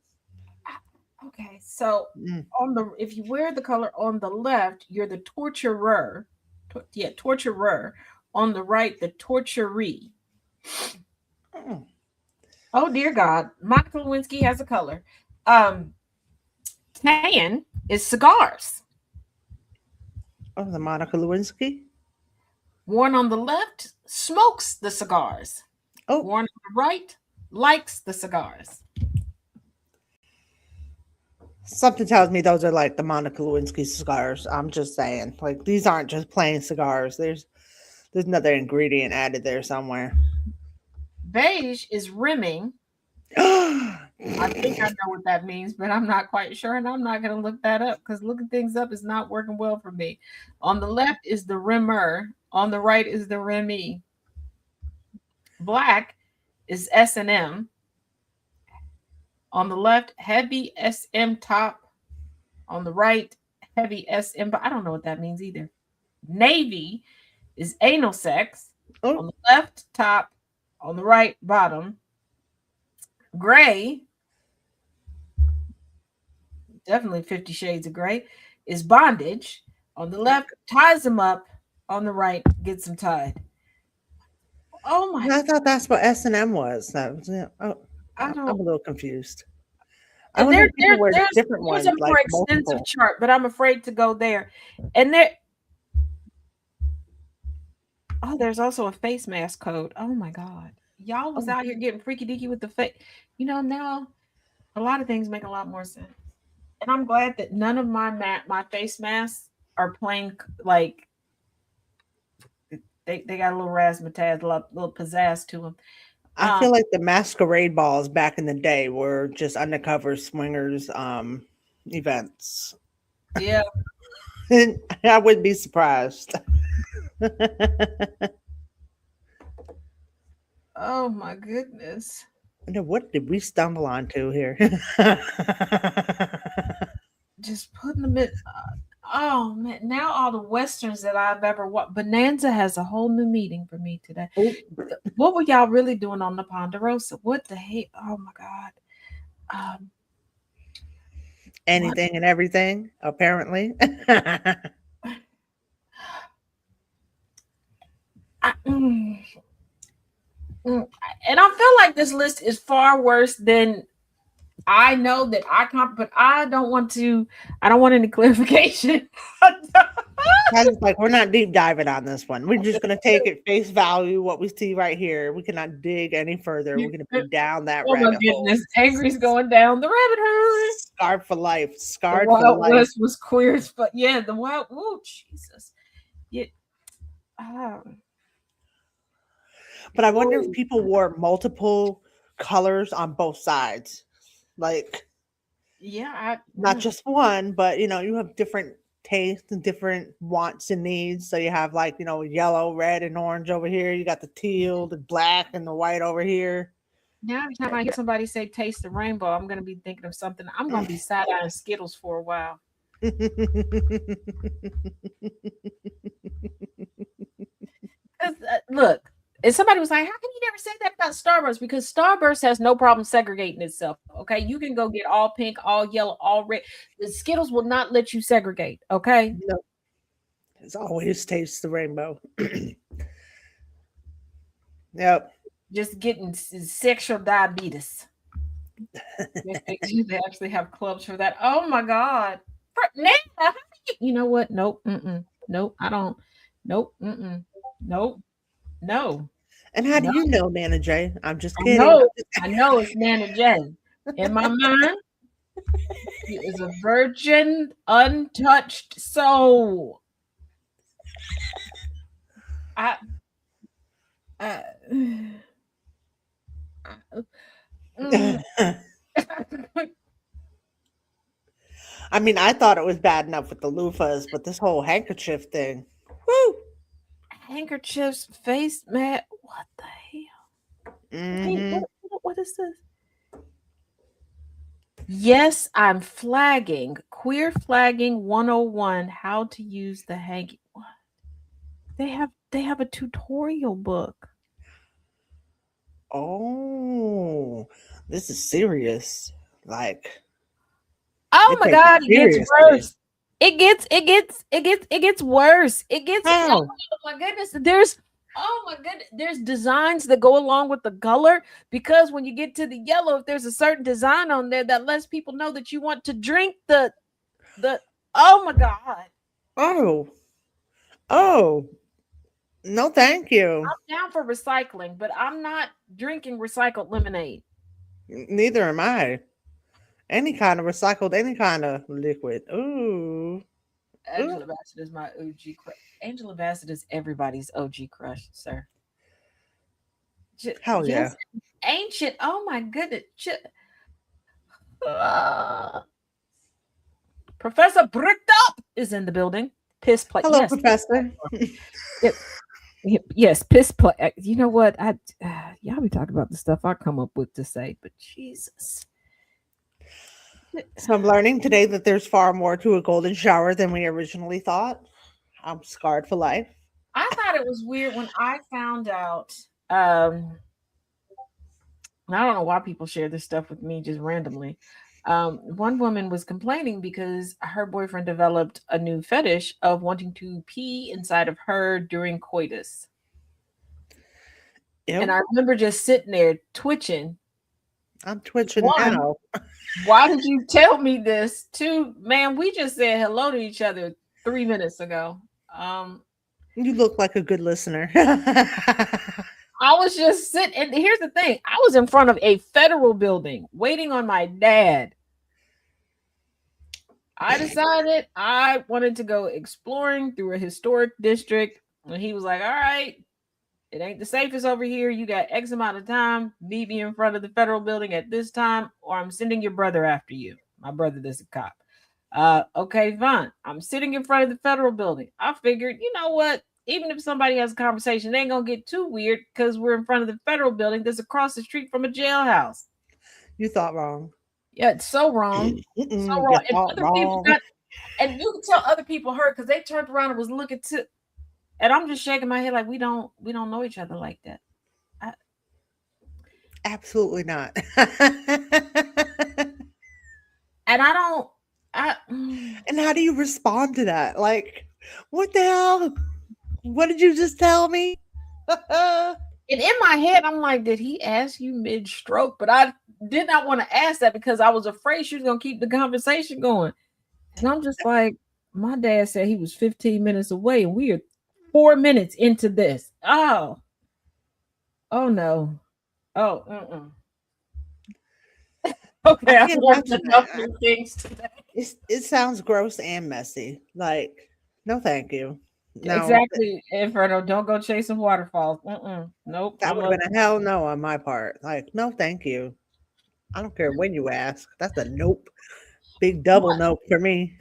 Okay. So if you wear the color on the left, you're the torturer. Torturer. On the right, the torturee. Oh dear God. Monica Lewinsky has a color. Tan is cigars. Oh, the Monica Lewinsky. Worn on the left, smokes the cigars. Oh, Worn on the right, likes the cigars. something tells me those are like the Monica Lewinsky cigars. I'm just saying, like these aren't just plain cigars. There's another ingredient added there somewhere. Beige is rimming. I think I know what that means, but I'm not quite sure, and I'm not going to look that up because looking things up is not working well for me. On the left is the rimmer. On the right is the rimmy. Black is S&M. On the left, heavy SM top. On the right, heavy SM. But I don't know what that means either. Navy is anal sex. Oh. On the left, top. On the right, bottom. Gray, definitely 50 Shades of Gray, is bondage. On the left, ties them up. On the right, gets them tied. Oh my! I thought that's what S&M was. That was it. Oh, I'm a little confused. I wonder if people wear different ones. There's a more extensive chart, but I'm afraid to go there. And there's also a face mask code. Oh my God. Y'all was out here getting freaky deaky with the face. Now a lot of things make a lot more sense. And I'm glad that none of my face masks are plain, like they got a little razzmatazz, a little pizzazz to them. I feel like the masquerade balls back in the day were just undercover swingers events. Yeah. And I wouldn't be surprised. Oh my goodness. What did we stumble onto here? Just putting them in. Oh man! Now all the westerns that I've ever watched. Bonanza has a whole new meeting for me today. What were y'all really doing on the Ponderosa? What the heck? Oh my God! Anything and everything, apparently. And I feel like this list is far worse than I know that but I don't want any clarification. Like we're not deep diving on this one. We're just gonna take it face value, what we see right here. We cannot dig any further. We're gonna be down that rabbit hole. Angry's going down the rabbit hole. Scarred for life. Scarred the Wild for life. West was queer, but yeah, the Wild. Oh Jesus! Yeah. But I wonder if people wore multiple colors on both sides. Like, yeah, not just one, but you have different taste and different wants and needs. So you have like, yellow, red, and orange over here. You got the teal, the black, and the white over here. Now, every time I hear somebody say taste the rainbow, I'm going to be thinking of something. I'm going to be side eyeing Skittles for a while. Look, and somebody was like, how can you never say that about Starburst? Because Starburst has no problem segregating itself. Okay. You can go get all pink, all yellow, all red. The Skittles will not let you segregate. Okay. No, it's always taste the rainbow. Yep. Just getting sexual diabetes. They actually have clubs for that. Oh my God. Now, you know what? Nope. Nope. I don't. Nope. Nope. No. And how do No. you know, Nana J? I'm just I kidding. know it's Nana J. In my mind, she is a virgin, untouched soul. I I mean, I thought it was bad enough with the loofahs, but this whole handkerchief thing. Woo! handkerchiefs, face mat. What the hell? Hey, Hmm. what is this? Yes, I'm flagging. Queer flagging 101. How to use the hanky. What? They have a tutorial book. Oh, this is serious. Like, Oh it my takes it God, it gets seriously. worse. It gets worse. How? Oh my goodness. There's designs that go along with the color because when you get to the yellow, if there's a certain design on there that lets people know that you want to drink the oh my God. Oh, oh, no, thank you. I'm down for recycling, but I'm not drinking recycled lemonade. Neither am I. Any kind of recycled, any kind of liquid. Ooh. Ooh. Angela Bassett is my OG crush. Angela Bassett is everybody's OG crush, sir. Hell yeah. Yes, ancient. Oh my goodness. Uh, Professor Bricked Up is in the building. Piss play. Hello, Yes. Professor. Yes, piss play. You know what? Y'all be talking about the stuff I come up with to say, but Jesus. So I'm learning today that there's far more to a golden shower than we originally thought. I'm scarred for life. I thought it was weird when I found out. And I don't know why people share this stuff with me just randomly. One woman was complaining because her boyfriend developed a new fetish of wanting to pee inside of her during coitus. Ew. And I remember just sitting there twitching. I'm twitching One, now. why did you tell me this? Two, man, we just said hello to each other 3 minutes ago. You look like a good listener. I was just sitting, and here's the thing: I was in front of a federal building waiting on my dad. I decided I wanted to go exploring through a historic district, and he was like, "All right, it ain't the safest over here. You got X amount of time. Meet me in front of the federal building at this time, or I'm sending your brother after you. My brother is a cop." Okay, fine. I'm sitting in front of the federal building. I figured, you know what? Even if somebody has a conversation, they ain't gonna get too weird because we're in front of the federal building that's across the street from a jailhouse. You thought wrong. Yeah, it's so wrong. So You wrong. And thought other people wrong. and you can tell other people hurt because they turned around and was looking to, and I'm just shaking my head like we don't know each other like that. Absolutely not. And I don't. And how do you respond to that? Like, what the hell? What did you just tell me? And in my head, I'm like, did he ask you mid-stroke? But I did not want to ask that because I was afraid she was gonna keep the conversation going. And I'm just like, my dad said he was 15 minutes away, and we are 4 minutes into this. Oh no. Oh, okay, I can't learned imagine enough that. new things today. It sounds gross and messy. Like, no, thank you. No, Exactly, Inferno. Don't go chasing waterfalls. Nope. that would have been a hell no on my part. Like, no, thank you. I don't care when you ask. That's a nope. Big double nope for me.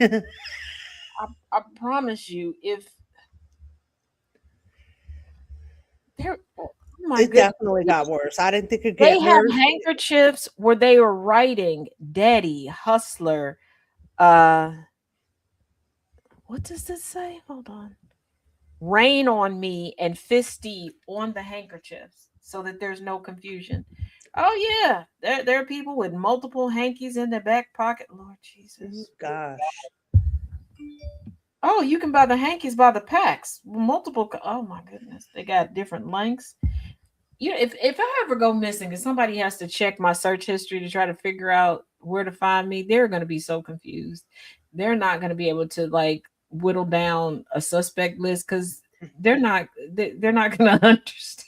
I promise you, if they're, oh my It goodness, definitely got worse. I didn't think it'd they get have worse. handkerchiefs where they were writing "Daddy Hustler." What does this say? Hold on. Rain on me and fisty on the handkerchiefs so that there's no confusion. Oh yeah, there are people with multiple hankies in their back pocket. Lord Jesus. Gosh. Oh, you can buy the hankies by the packs. Multiple. Oh my goodness, they got different lengths. You know, if I ever go missing and somebody has to check my search history to try to figure out where to find me, they're going to be so confused. They're not going to be able to like whittle down a suspect list because they're not going to understand.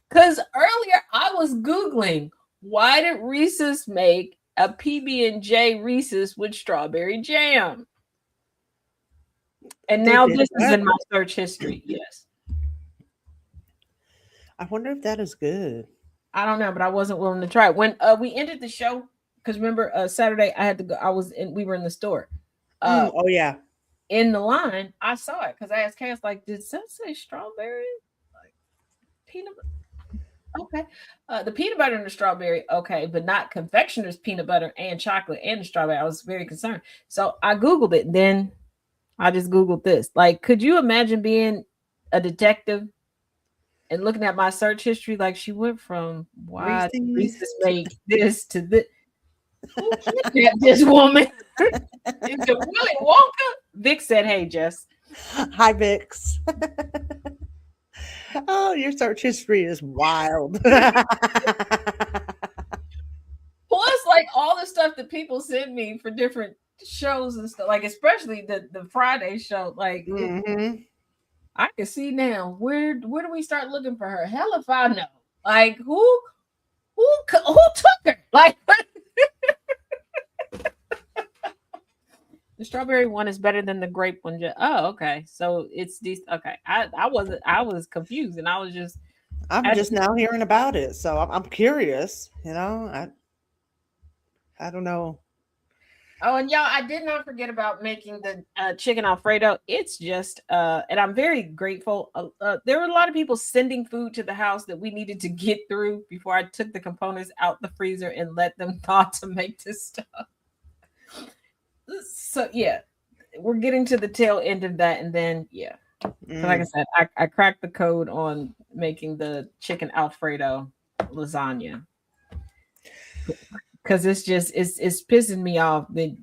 Because earlier I was googling why did Reese's make a PB&J Reese's with strawberry jam, and They now did this is what? in my search history. Yes. I wonder if that is good. I don't know, but I wasn't willing to try it. When we ended the show, because remember Saturday I had to go. We were in the store. Oh yeah. In the line, I saw it because I asked Cass, like, did that say strawberry? Like peanut butter? Okay. The peanut butter and the strawberry, okay, but not confectioner's peanut butter and chocolate and the strawberry. I was very concerned. So I Googled it, and then I just Googled this. Like, could you imagine being a detective and looking at my search history? Like, she went from why did Reese's. Reese's make this to this. Who kidnapped this woman? Is it Willy Wonka? Vic said, "Hey, Jess." Hi, Vix. Oh, your search history is wild. Plus, like all the stuff that people send me for different shows and stuff, like especially the Friday show. Like Hmm. I can see now where do we start looking for her? Hell if I know. Like who took her? Like the strawberry one is better than the grape one. Oh, okay. So it's these. Okay, I was confused, and I was just I'm I just now hearing about it, so I'm curious. I don't know. Oh, and y'all, I did not forget about making the chicken Alfredo. It's just, and I'm very grateful. There were a lot of people sending food to the house that we needed to get through before I took the components out the freezer and let them thaw to make this stuff. So, yeah, we're getting to the tail end of that. And then, yeah, so like I said, I cracked the code on making the chicken Alfredo lasagna. Because it's pissing me off that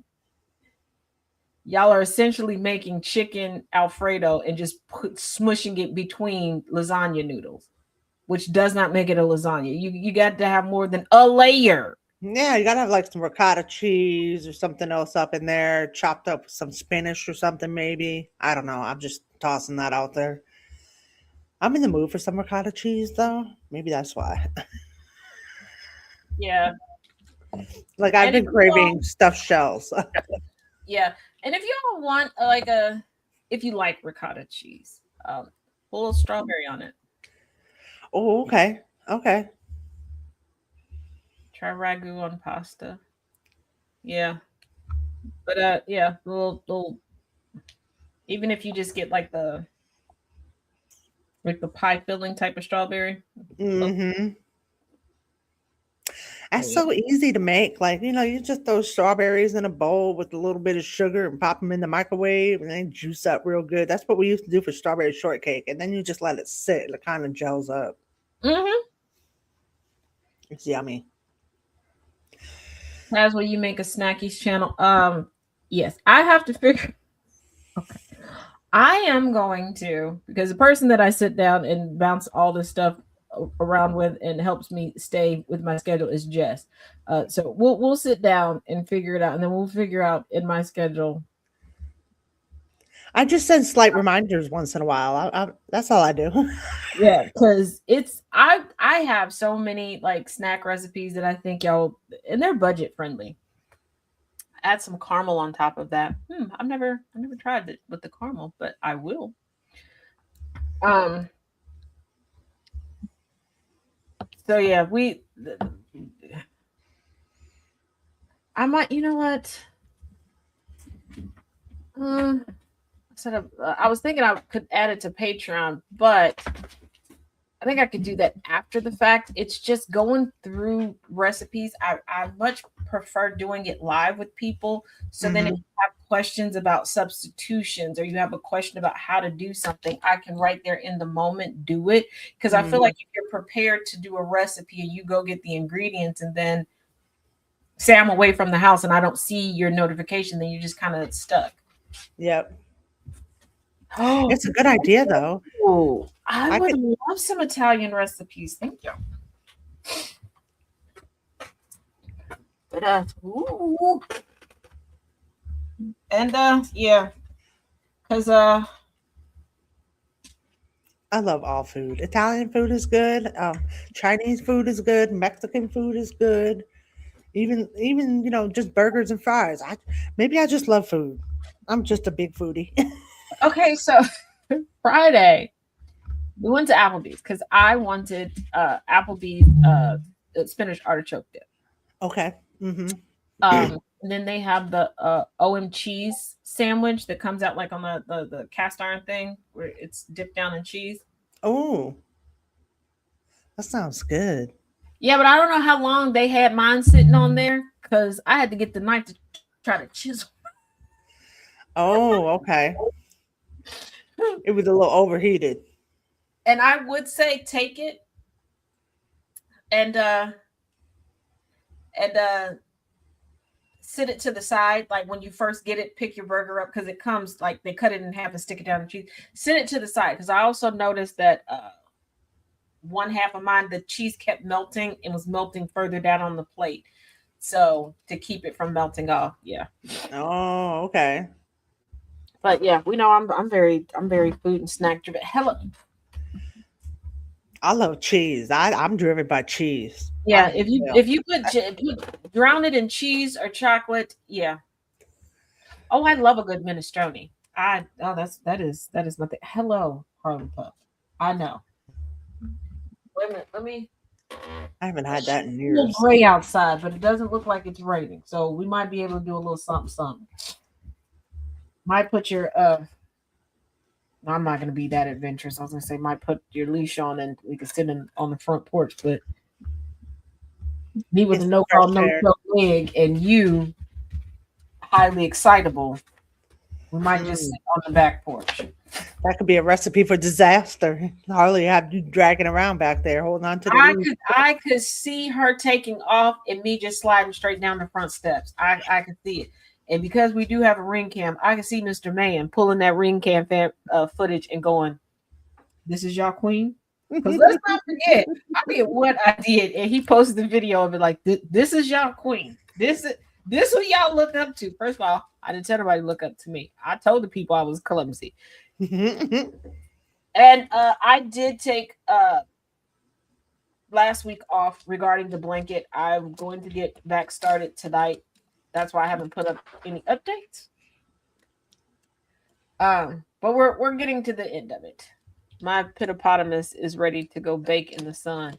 y'all are essentially making chicken Alfredo and just smushing it between lasagna noodles, which does not make it a lasagna. You got to have more than a layer. Yeah, you gotta have like some ricotta cheese or something else up in there, chopped up with some spinach or something, maybe. I don't know. I'm just tossing that out there. I'm in the mood for some ricotta cheese, though. Maybe that's why. Yeah. Like I've And if been you all, craving stuffed shells. yeah, and if y'all want if you like ricotta cheese, put a little strawberry on it. Oh, okay. Okay. Try ragu on pasta. Yeah, but yeah, little. Even if you just get like the pie filling type of strawberry. Mm-hmm. Oh, That's yeah. so easy to make. Like, you just throw strawberries in a bowl with a little bit of sugar and pop them in the microwave and then juice up real good. That's what we used to do for strawberry shortcake. And then you just let it sit and it kind of gels up. Mm-hmm. It's yummy. That's where you make a snackies channel. Yes, I have to figure. Okay, I am going to because the person that I sit down and bounce all this stuff around with and helps me stay with my schedule is Jess. So we'll sit down and figure it out, and then we'll figure out in my schedule. I just send slight reminders once in a while. That's all I do. Yeah, because I have so many like snack recipes that I think y'all and they're budget friendly. Add some caramel on top of that. I've never tried it with the caramel, but I will. So yeah, I might, you know what? I was thinking I could add it to Patreon, but I think I could do that after the fact. It's just going through recipes. I much prefer doing it live with people. So then if you have questions about substitutions or you have a question about how to do something, I can right there in the moment do it. Because I feel like if you're prepared to do a recipe and you go get the ingredients and then say I'm away from the house and I don't see your notification, then you're just kind of stuck. Yep. Oh, It's a good idea, though. I would love some Italian recipes. Thank you. But yeah, because I love all food. Italian food is good. Chinese food is good. Mexican food is good. Even just burgers and fries. Maybe I just love food. I'm just a big foodie. okay, so Friday we went to Applebee's because I wanted Applebee's spinach artichoke dip. Okay. And then they have the OM cheese sandwich that comes out like on the cast iron thing where it's dipped down in cheese. Oh, that sounds good. Yeah, but I don't know how long they had mine sitting on there because I had to get the knife to try to chisel. Oh, okay. It was a little overheated. And I would say take it and sit it to the side. Like when you first get it, pick your burger up because it comes like they cut it in half and stick it down in cheese. Sit it to the side because I also noticed that one half of mine, the cheese kept melting and was melting further down on the plate. So to keep it from melting off, yeah. Oh, okay. But yeah, we know I'm very food and snack driven. Hello. I love cheese. I'm driven by cheese. Yeah, if you drown it in cheese or chocolate, yeah. Oh, I love a good minestrone. That is nothing. Hello, Harlem Pup. I know. Wait a minute, let me. I haven't had that in It's a little years. gray outside, but it doesn't look like it's raining, so we might be able to do a little something. Might put your I'm not gonna be that adventurous. I was gonna say might put your leash on and we can sit on the front porch, but me with It's a no call, no show leg and you highly excitable. We might just sit on the back porch. That could be a recipe for disaster. Harley have you dragging around back there, holding on to the I could see her taking off and me just sliding straight down the front steps. I could see it. And because we do have a ring cam, I can see Mr. Man pulling that ring cam footage and going, "This is y'all queen." Because let's not forget, I forget what I did, and he posted the video of it like, "This is y'all queen. This what y'all look up to." First of all, I didn't tell everybody to look up to me. I told the people I was clumsy, and I did take last week off regarding the blanket. I'm going to get back started tonight. That's why I haven't put up any updates. But we're getting to the end of it. My pitapotamus is ready to go bake in the sun.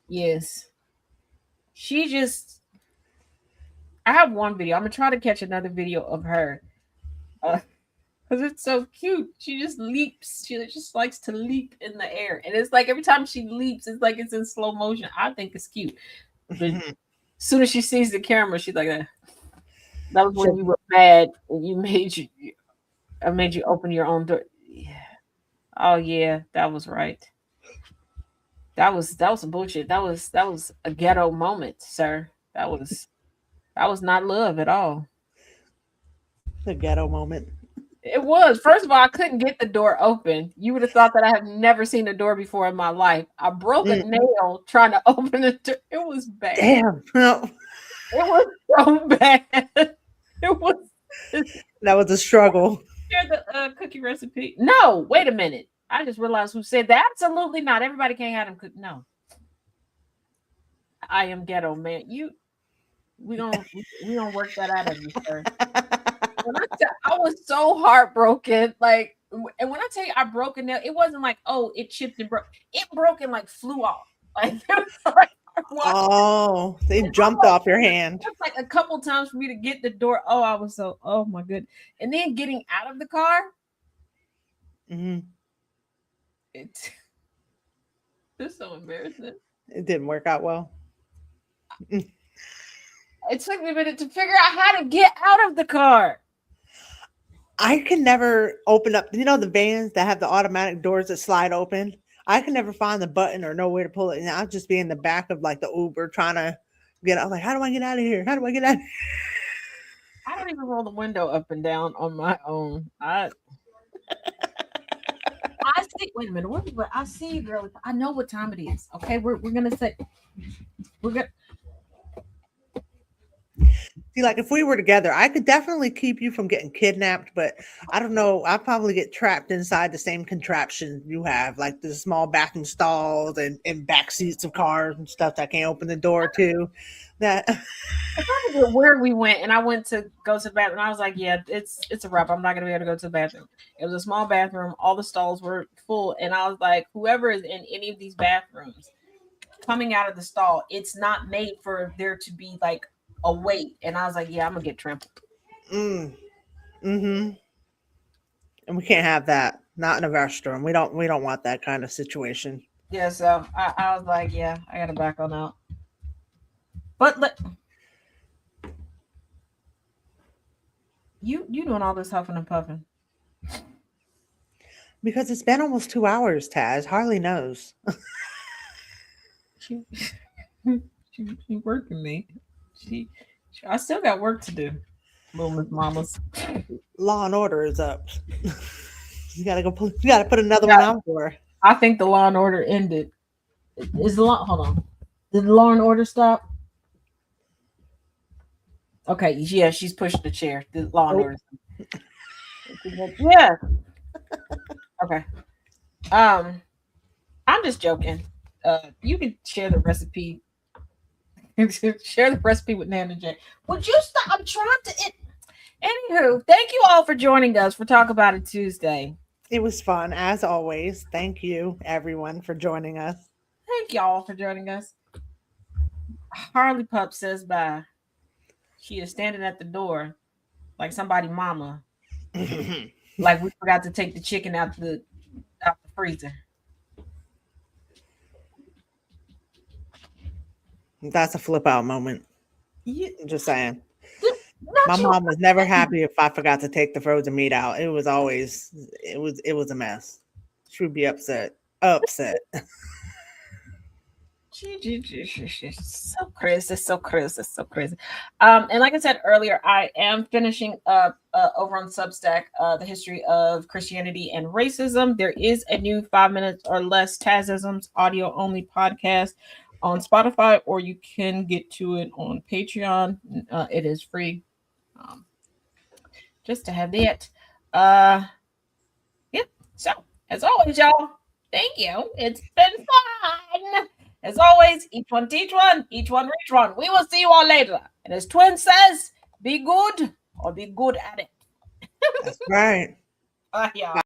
Yes. I have one video. I'm gonna try to catch another video of her. Because it's so cute. She just leaps. She just likes to leap in the air. And it's like every time she leaps, it's like it's in slow motion. I think it's cute. But as soon as she sees the camera, she's like, that was when you were mad and I made you open your own door. Yeah. Oh yeah, that was right. That was some bullshit. That was a ghetto moment, sir. That was not love at all. The ghetto moment. It was. First of all, I couldn't get the door open. You would have thought that I have never seen a door before in my life. I broke a nail trying to open the door. It was bad. Damn. It was so bad. It was. That was a struggle. Share the cookie recipe. No, wait a minute. I just realized who said that. Absolutely not. Everybody can't have them cook. No. I am ghetto, man. We don't work that out of you, sir. I was so heartbroken. Like, and when I tell you I broke a nail, it wasn't like, oh, it chipped and broke. It broke and like flew off. Like, it was like I watch. Oh, they jumped off your hand. It's like a couple times for me to get the door. Oh, I was so, oh my goodness. And then getting out of the car, Hmm. it's so embarrassing. It didn't work out well. It took me a minute to figure out how to get out of the car. I can never open up, the vans that have the automatic doors that slide open. I can never find the button or know where to pull it. And I'll just be in the back of like the Uber trying to get out. Like, how do I get out of here? How do I get out? I don't even roll the window up and down on my own. I see. Wait a minute. What? I see you, girl. I know what time it is. Okay, we're gonna say we're gonna. See, like if we were together, I could definitely keep you from getting kidnapped, but I don't know. I'll probably get trapped inside the same contraption you have, like the small backing stalls and back seats of cars and stuff that I can't open the door to. That I forget where we went, and I went to go to the bathroom. I was like, "Yeah, it's a wrap. I'm not gonna be able to go to the bathroom." It was a small bathroom. All the stalls were full, and I was like, "Whoever is in any of these bathrooms, coming out of the stall, it's not made for there to be like a wait." And I was like, "Yeah, I'm gonna get trampled." and we can't have that. Not in a restaurant. We don't want that kind of situation. Yeah, so I was like, "Yeah, I gotta back on out." But you doing all this huffing and puffing? Because it's been almost 2 hours, Taz. Harley knows. She working me. I still got work to do. Little Miss Mamas. Law and Order is up. You gotta put another one out for her. I think the Law and Order ended. Is the law? Hold on. Did the Law and Order stop? Okay, yeah, she's pushing the chair. The Law and Order. Yeah. Okay. I'm just joking. You can share the recipe. Share the recipe with Nana J. Would you stop? I'm trying to. Anywho, thank you all for joining us for Talk About It Tuesday. It was fun, as always. Thank you, everyone, for joining us. Thank y'all for joining us. Harley Pup says bye. She is standing at the door like somebody mama. Like we forgot to take the chicken out the freezer. That's a flip out moment. Yeah. Just saying. My mom was never happy if I forgot to take the frozen meat out. It was always it was a mess. She would be upset. So crazy. And like I said earlier, I am finishing up over on Substack the history of Christianity and racism. There is a new 5 minutes or less Tazisms audio only podcast on Spotify, or you can get to it on Patreon. It is free. Just to have that. Yeah. So as always, y'all, thank you. It's been fun. As always, each one teach one, each one reach one. We will see you all later. And as Twin says, be good or be good at it. That's right. Yeah.